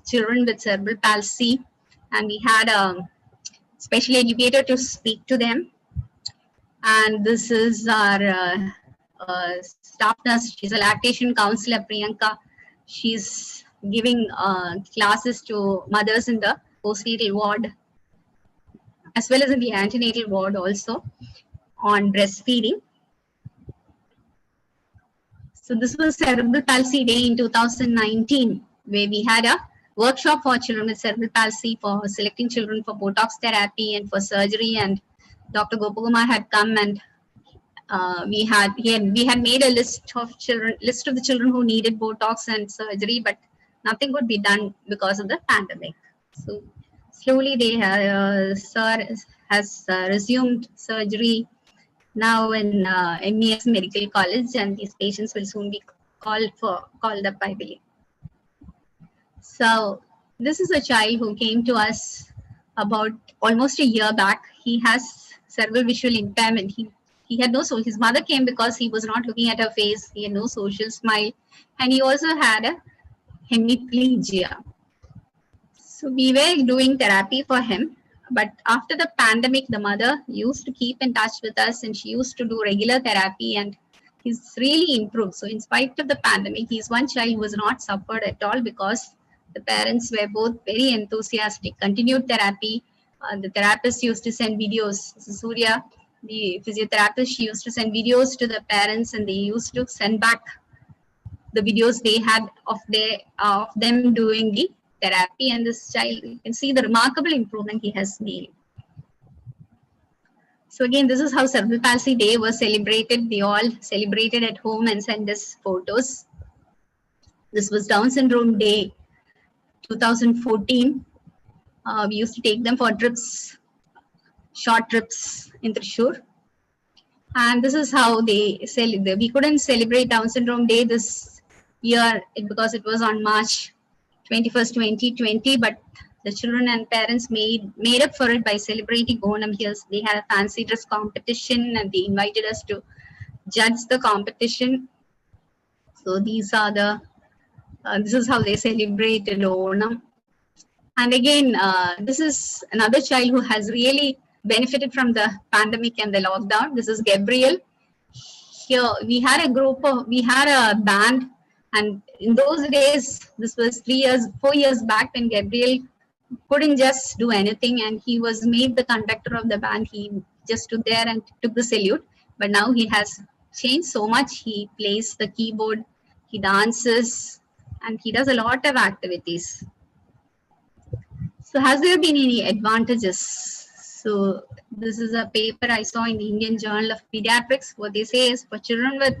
children with cerebral palsy, and we had a special educator to speak to them. And this is our staff nurse. She's a lactation counselor, Priyanka. She's giving classes to mothers in the postnatal ward, as well as in the antenatal ward also, on breastfeeding. So this was Cerebral Palsy Day in 2019, where we had a workshop for children with cerebral palsy for selecting children for Botox therapy and for surgery. And Dr. Gopakumar had come, and we had made a list of the children who needed Botox and surgery, but nothing could be done because of the pandemic. So slowly Sir has resumed surgery now in MES Medical College, and these patients will soon be called up, I believe. So this is a child who came to us about almost a year back. He has cerebral visual impairment. He had his mother came because he was not looking at her face. He had no social smile, and he also had a hemiplegia. So we were doing therapy for him. But after the pandemic, the mother used to keep in touch with us, and she used to do regular therapy, and he's really improved. So in spite of the pandemic, he's one child who was not suffered at all, because the parents were both very enthusiastic. Continued therapy. The therapist used to send videos. Surya, the physiotherapist, she used to send videos to the parents, and they used to send back the videos they had of them doing the therapy. And this child, you can see the remarkable improvement he has made. So again, this is how Cerebral Palsy Day was celebrated. They all celebrated at home and sent us photos. This was Down Syndrome Day 2014. We used to take them for trips, short trips in Thrissur. And this is how we couldn't celebrate Down Syndrome Day this year because it was on March 21st, 2020, but the children and parents made up for it by celebrating Onam here. They had a fancy dress competition, and they invited us to judge the competition. So these are this is how they celebrated Onam. And again, this is another child who has really benefited from the pandemic and the lockdown. This is Gabriel. Here we had a band, and in those days, this was 4 years back, when Gabriel couldn't just do anything, and he was made the conductor of the band. He just stood there and took the salute. But now he has changed so much. He plays the keyboard, he dances, and he does a lot of activities. So has there been any advantages? So this is a paper I saw in the Indian Journal of Pediatrics. What they say is, for children with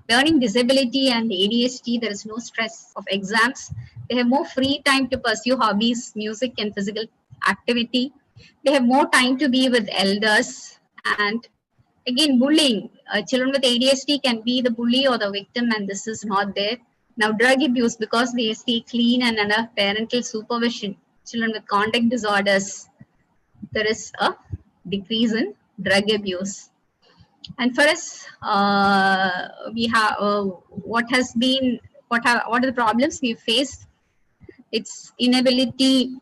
learning disability and ADHD, there is no stress of exams. They have more free time to pursue hobbies, music, and physical activity. They have more time to be with elders. And again, bullying. Children with ADHD can be the bully or the victim, and this is not there. Now, drug abuse, because they stay clean and under parental supervision. Children with conduct disorders, there is a decrease in drug abuse. And for us, we have what are the problems we faced? It's inability.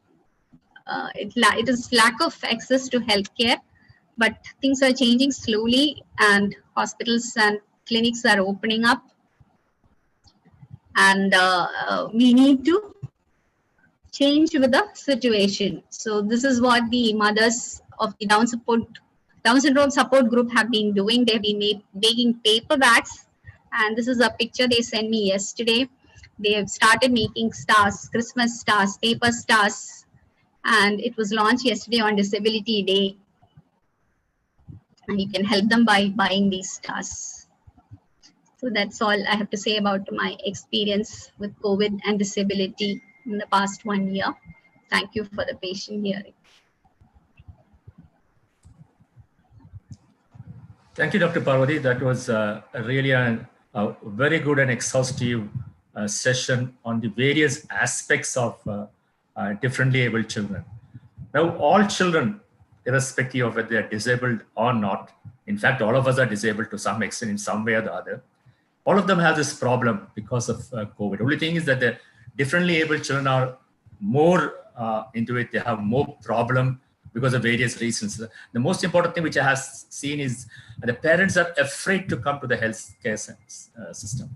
It is lack of access to healthcare, but things are changing slowly, and hospitals and clinics are opening up, and we need to change with the situation. So this is what the mothers of the Down Syndrome Support Group have been doing. They've been making paper bags, and this is a picture they sent me yesterday. They have started making stars, Christmas stars, paper stars, and it was launched yesterday on Disability Day. and you can help them by buying these stars. So that's all I have to say about my experience with COVID and disability in the past 1 year. Thank you for the patient hearing. Thank you, Dr. Parvati. That was really a very good and exhaustive session on the various aspects of differently able children. Now, all children, irrespective of whether they are disabled or not, in fact, all of us are disabled to some extent in some way or the other. All of them have this problem because of COVID. The only thing is that the differently able children are more into it. They have more problem because of various reasons. The most important thing which I have seen is the parents are afraid to come to the healthcare system.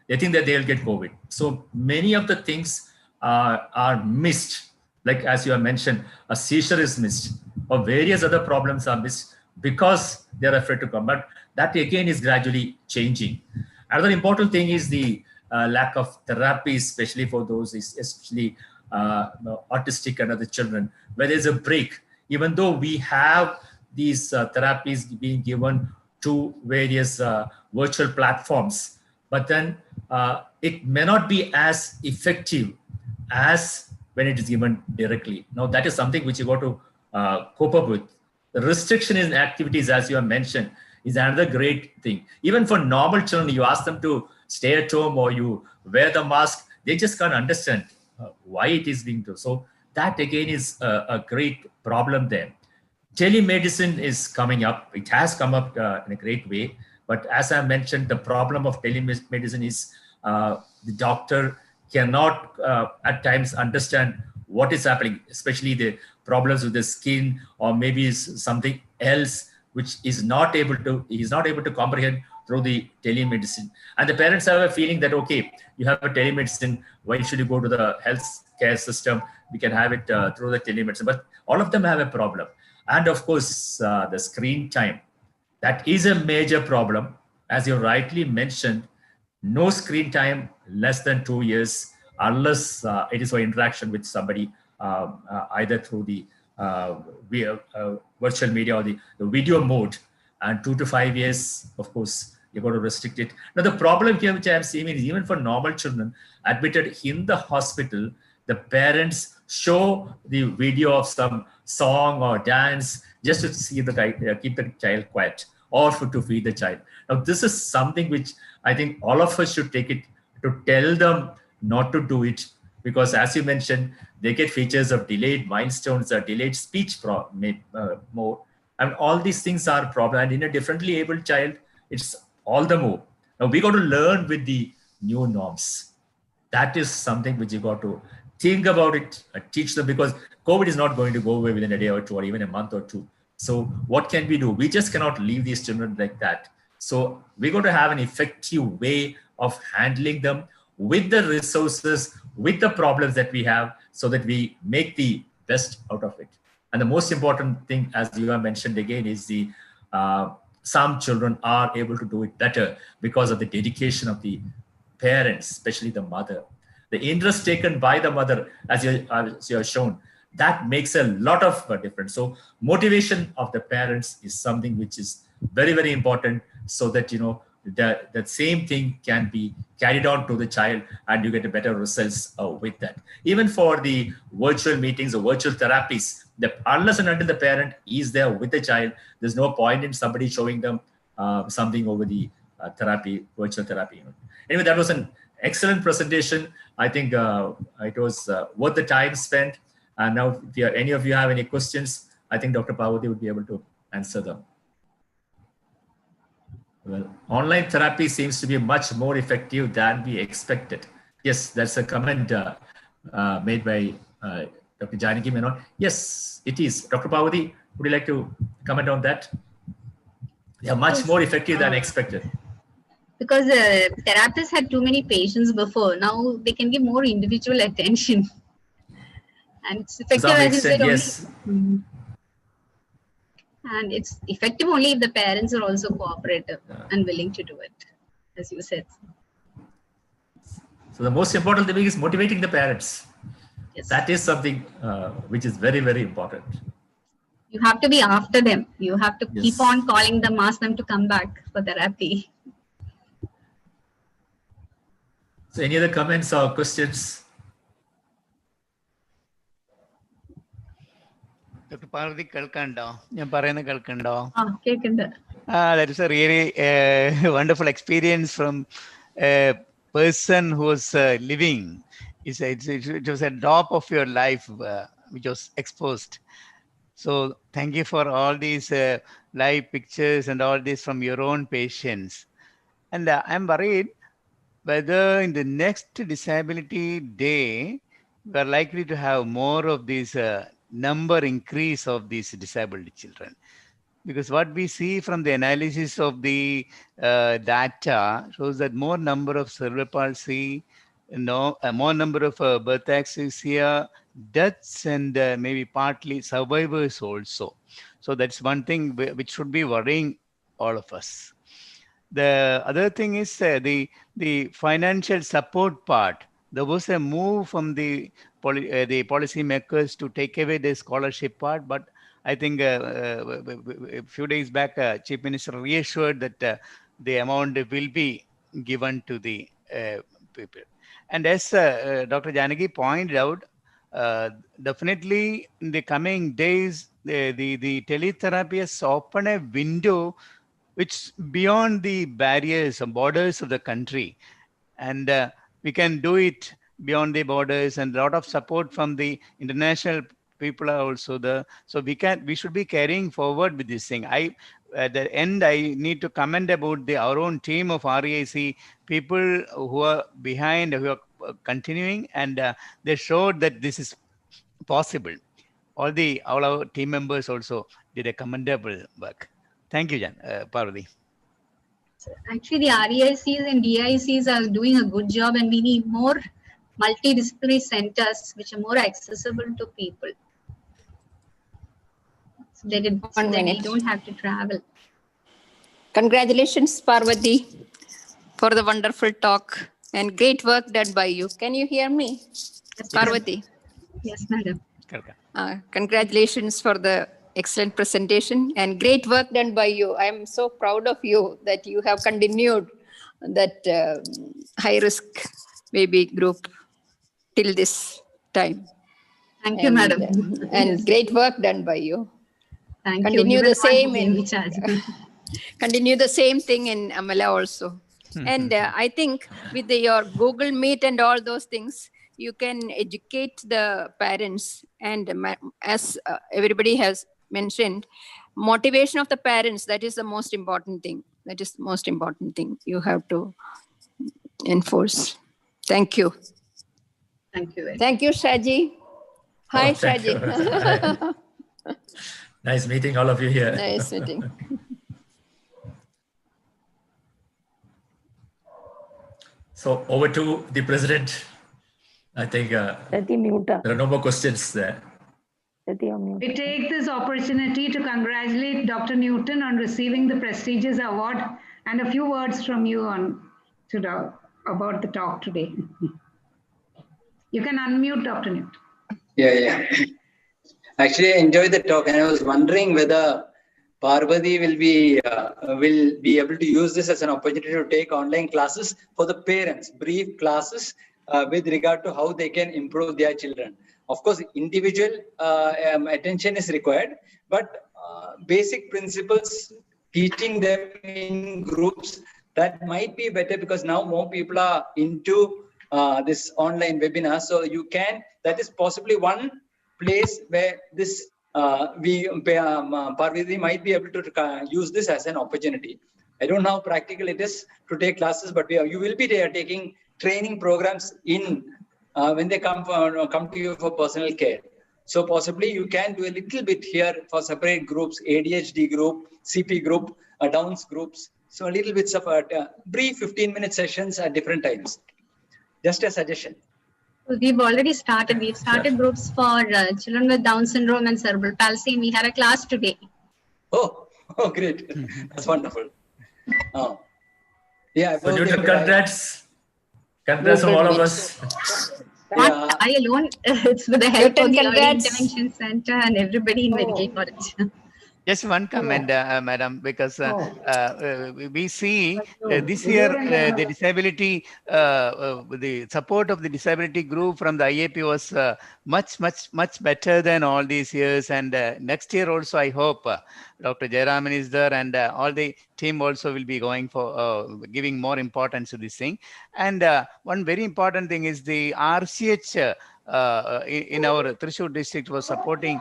They think that they'll get COVID. So many of the things are missed. Like as you have mentioned, a seizure is missed, or various other problems are missed because they're afraid to come. But that again is gradually changing. Another important thing is the lack of therapy, especially for those, especially autistic and other children, where there's a break. Even though we have these therapies being given to various virtual platforms, but then it may not be as effective as when it is given directly. Now, that is something which you got to cope up with. The restriction in activities, as you have mentioned, is another great thing. Even for normal children, you ask them to stay at home or you wear the mask, they just can't understand why it is being done. So that again is a great problem there. Telemedicine is coming up. It has come up in a great way. But as I mentioned, the problem of telemedicine is the doctor cannot at times understand what is happening, especially the problems with the skin or maybe something else which is not able to comprehend through the telemedicine. And the parents have a feeling that, okay, you have a telemedicine, why should you go to the health care system? We can have it through the telemedicine. But all of them have a problem. And of course, the screen time. That is a major problem. As you rightly mentioned, no screen time less than 2 years, unless it is for interaction with somebody, either through the virtual media or the video mode. And 2 to 5 years, of course, you're going to restrict it. Now, the problem here, which I am seeing, is even for normal children admitted in the hospital, the parents show the video of some song or dance just to see the keep the child quiet or to feed the child. Now, this is something which I think all of us should take it to tell them not to do it, because as you mentioned, they get features of delayed milestones or delayed speech more. And all these things are a problem. And in a differently abled child, it's all the more. Now, we got to learn with the new norms. That is something which you got to think about it, teach them, because COVID is not going to go away within a day or two or even a month or two. So what can we do? We just cannot leave these children like that. So we got to have an effective way of handling them with the resources, with the problems that we have, so that we make the best out of it. And the most important thing, as you have mentioned again, is the some children are able to do it better because of the dedication of the parents, especially the mother. The interest taken by the mother, as you have shown, that makes a lot of difference. So motivation of the parents is something which is very, very important, so that, you know, that same thing can be carried on to the child and you get a better results with that. Even for the virtual meetings or virtual therapies, unless and until the parent is there with the child, there's no point in somebody showing them something over the virtual therapy. Anyway, that was an excellent presentation. I think it was worth the time spent. And now, if any of you have any questions, I think Dr. Parvati would be able to answer them. Well, online therapy seems to be much more effective than we expected. Yes, that's a comment made by Dr. Janaki Menon. Yes, it is. Dr. Parvati, would you like to comment on that? They are much more effective than expected. Because the therapists had too many patients before. Now they can give more individual attention. And it's effective, as you said, yes. Only, and it's effective only if the parents are also cooperative and willing to do it, as you said. So the most important thing is motivating the parents. Yes. That is something which is very, very important. You have to be after them. You have to keep Yes. on calling them, ask them to come back for therapy. So any other comments or questions? Dr. Parvati Kalkando, Kalkando. That is a really wonderful experience from a person who was living. It was a drop of your life which was exposed. So thank you for all these live pictures and all this from your own patients. And I'm worried whether in the next disability day, we are likely to have more of these number increase of these disabled children. Because what we see from the analysis of the data shows that more number of cerebral palsy, more number of birth asphyxia, deaths, and maybe partly survivors also. So that's one thing which should be worrying all of us. The other thing is the financial support part. There was a move from the policy makers to take away the scholarship part, but I think a few days back, Chief Minister reassured that the amount will be given to the people. And as Dr. Janaki pointed out, definitely in the coming days, the teletherapy has opened a window which beyond the barriers and borders of the country. And we can do it beyond the borders, and a lot of support from the international people are also there. So we should be carrying forward with this thing. At the end, I need to comment about our own team of REIC, people who are behind, who are continuing, and they showed that this is possible. All our team members also did a commendable work. Thank you, Jan, Parvati. Actually, the REICs and DICs are doing a good job, and we need more multidisciplinary centers which are more accessible to people. So that we don't have to travel. Congratulations, Parvati, for the wonderful talk and great work done by you. Can you hear me, Yes, Parvati? Yes, madam. Congratulations for the excellent presentation and great work done by you. I am so proud of you that you have continued that high-risk baby group till this time. Thank you, madam. And great work done by you. Thank continue you. The same in, continue the same thing in Amala also. And I think with your Google Meet and all those things, you can educate the parents. And as everybody has mentioned, motivation of the parents, that is the most important thing. That is the most important thing you have to enforce. Thank you. Thank you. Thank you, Shaji. Hi, Shaji. Hi. Nice meeting all of you here. Nice meeting. So over to the president. I think there are no more questions there. We take this opportunity to congratulate Dr. Newton on receiving the prestigious award and a few words from you about the talk today. You can unmute Dr. Newton. Yeah. Actually, I enjoyed the talk, and I was wondering whether Parvati will be able to use this as an opportunity to take online classes for the parents, brief classes with regard to how they can improve their children. Of course, individual attention is required, but basic principles, teaching them in groups, that might be better, because now more people are into this online webinar. So that is possibly one place where this Parvati might be able to use this as an opportunity. I don't know how practical it is to take classes, but you will be there taking training programs when they come to you for personal care. So possibly you can do a little bit here for separate groups, ADHD group, CP group, Downs groups. So a little bit of brief 15-minute sessions at different times. Just a suggestion. We've already started. We've started groups for children with Down syndrome and cerebral palsy. We had a class today. Oh, great. That's wonderful. Yeah. So Newton, congrats. Congrats from all of us. Not I alone. It's with the help Newton, of the Early congrats. Intervention Center and everybody in Medical College. Just one comment, madam, because we see this Good year evening, the disability, the support of the disability group from the IAP was much better than all these years. And next year also, I hope Dr. Jayaraman is there, and all the team also will be going for giving more importance to this thing. And one very important thing is the RCH in our Thrissur district was supporting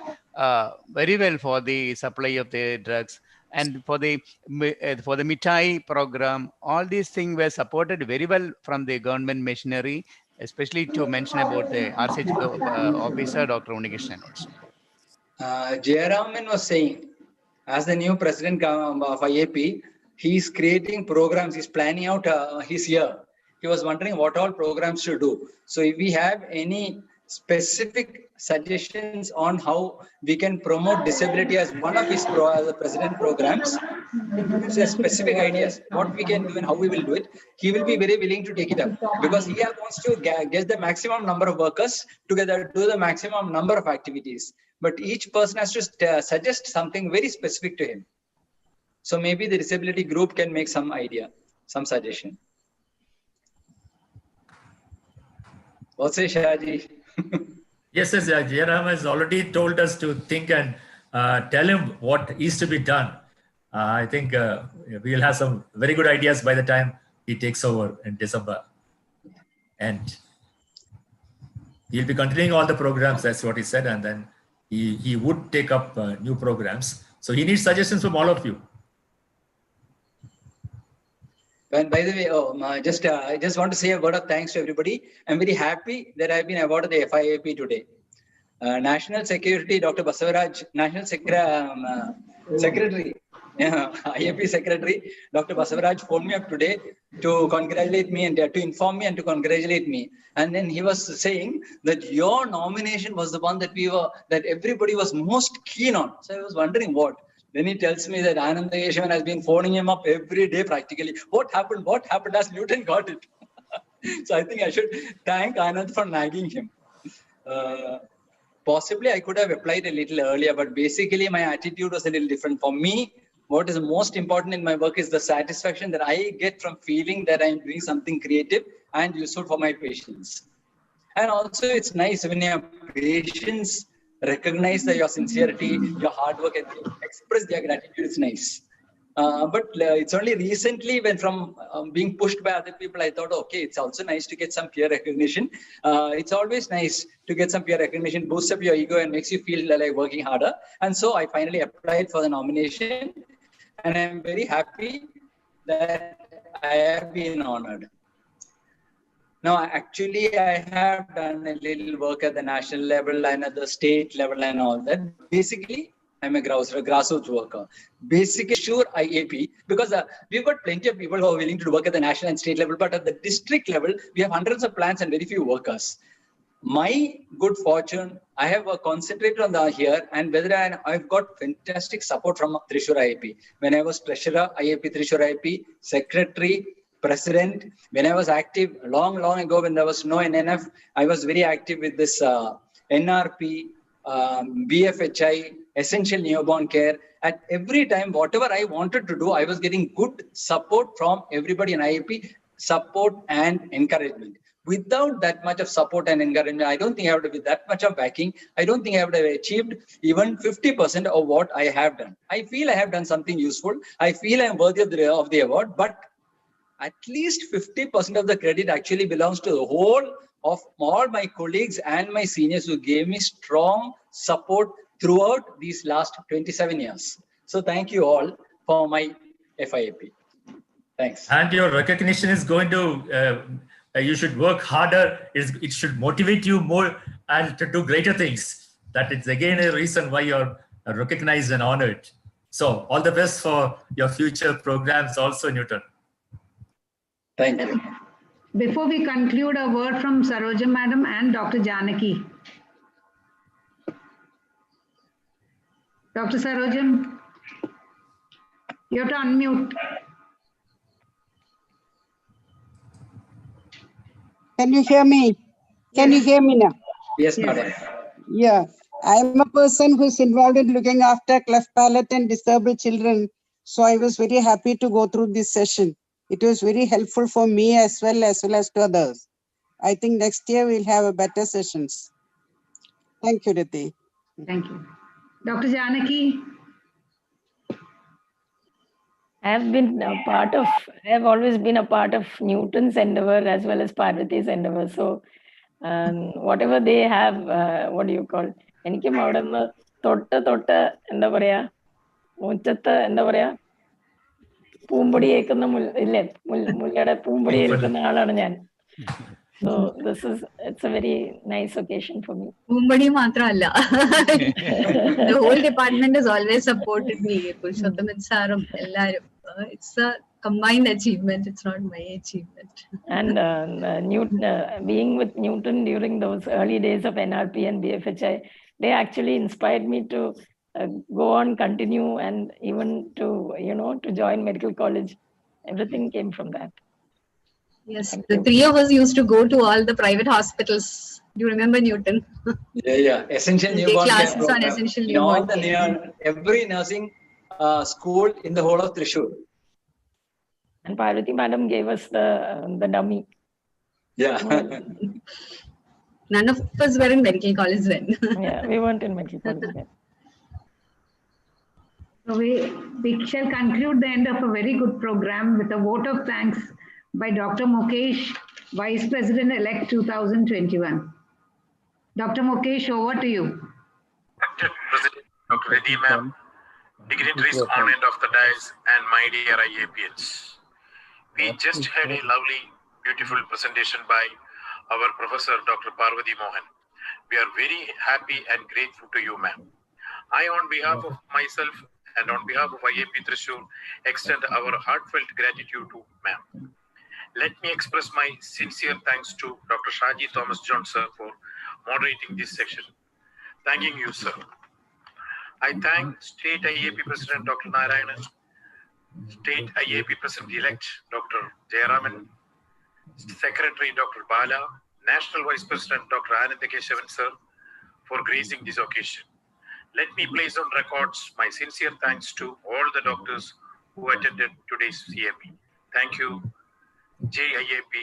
very well for the supply of the drugs, and for the Mitai program. All these things were supported very well from the government machinery, especially to mention about the RCH officer, Dr. Unikrishnan also. Jayaraman was saying, as the new president of IAP, he's creating programs, he's planning out his year. He was wondering what all programs to do. So if we have any specific suggestions on how we can promote disability as one of his as the president programs, specific ideas, what we can do and how we will do it, he will be very willing to take it up, because he wants to get the maximum number of workers together, do the maximum number of activities. But each person has to suggest something very specific to him. So maybe the disability group can make some idea, some suggestion. What say, Shaji? Yes, Jairam has already told us to think and tell him what is to be done. I think we'll have some very good ideas by the time he takes over in December. And he'll be continuing all the programs, that's what he said, and then he would take up new programs. So he needs suggestions from all of you. And by the way, I just want to say a word of thanks to everybody. I'm very happy that I've been awarded the FIAP today. National Security, Dr. Basavaraj, National Secretary, IAP Secretary, Dr. Basavaraj phoned me up today to congratulate me and to inform me and to congratulate me. And then he was saying that your nomination was the one that everybody was most keen on. So I was wondering what. Then he tells me that Ananda Yeshwan has been phoning him up every day practically. What happened? What happened as Newton got it? So I think I should thank Anand for nagging him. Possibly I could have applied a little earlier, but basically my attitude was a little different. For me, what is most important in my work is the satisfaction that I get from feeling that I'm doing something creative and useful for my patients. And also it's nice when your patients recognize that your sincerity, your hard work, and express their gratitude. It's nice. But it's only recently when from being pushed by other people, I thought, okay, it's also nice to get some peer recognition. It's always nice to get some peer recognition, boosts up your ego and makes you feel like working harder. And so I finally applied for the nomination, and I'm very happy that I have been honored. Now, actually, I have done a little work at the national level and at the state level and all that. Basically, I'm a grassroots worker. Basically, sure IAP, because we've got plenty of people who are willing to work at the national and state level, but at the district level, we have hundreds of plans and very few workers. My good fortune, I have concentrated on here, and whether I've got fantastic support from Thrissur IAP. When I was treasurer, IAP Thrissur IAP, secretary, president, when I was active long ago when there was no NNF, I was very active with this NRP, BFHI, essential newborn care. At every time, whatever I wanted to do, I was getting good support from everybody in IAP, support and encouragement. Without that much of support and encouragement, I don't think I would have, with that much of backing, I don't think I would have achieved even 50% of what I have done. I feel I have done something useful. I feel I am worthy of the award, but at least 50% of the credit actually belongs to the whole of all my colleagues and my seniors who gave me strong support throughout these last 27 years. So thank you all for my FIAP. Thanks. And your recognition is going to, you should work harder. It should motivate you more and to do greater things. That is again a reason why you're recognized and honored. So all the best for your future programs also, Newton. Thank you. Before we conclude, a word from Saroja Madam and Dr. Janaki. Dr. Sarojam, you have to unmute. Can you hear me? Can you hear me now? Yes, madam. Yeah, I am a person who's involved in looking after cleft palate and disabled children. So I was very happy to go through this session. It was very helpful for me as well as to others. I think next year we'll have a better sessions. Thank you, Riti. Thank you. Dr. Janaki? I have always been a part of Newton's endeavor as well as Parvati's endeavor. So whatever they have, what do you call? എനിക്കും അവിടെ നിന്ന് തൊട്ട് എന്താ പറയാ മുറ്റത്ത് എന്താ പറയാ പൂമ്പൊടി ഏക്കുന്ന ഇല്ലേ മുല്ലയുടെ പൂമ്പൊടി ഏൽക്കുന്ന ആളാണ് ഞാൻ. So it's a very nice occasion for me. Kumbadi മാത്രമല്ല. The whole department has always supported me. Purushottam Saram, ellarum. It's a combined achievement. It's not my achievement. And being with Newton during those early days of NRP and BFHI, they actually inspired me to go on, continue, and even to to join medical college. Everything came from that. Yes, the three of us used to go to all the private hospitals. Do you remember Newton? Yeah. Essential newborn care classes on essential newborn care. Every nursing school in the whole of Thrissur. And Parvati madam gave us the dummy. Yeah. None of us were in medical college then. Yeah, we weren't in medical college then. So we shall conclude the end of a very good program with a vote of thanks by Dr. Mukesh, Vice President-elect 2021. Dr. Mukesh, over to you. President Dr. Reddy ma'am, dignitaries on end of the dais, and my dear IAPs. We just had a lovely, beautiful presentation by our Professor Dr. Parvati Mohan. We are very happy and grateful to you, ma'am. I, on behalf of myself and on behalf of IAP Thrissur, extend our heartfelt gratitude to ma'am. Let me express my sincere thanks to Dr. Shaji Thomas John, sir, for moderating this session. Thanking you, sir. I thank State IAP President Dr. Narayanan, State IAP President-elect Dr. Jayaraman, Secretary Dr. Bala, National Vice President Dr. Anandakeshavan, sir, for gracing this occasion. Let me place on records my sincere thanks to all the doctors who attended today's CME. Thank you. JIAP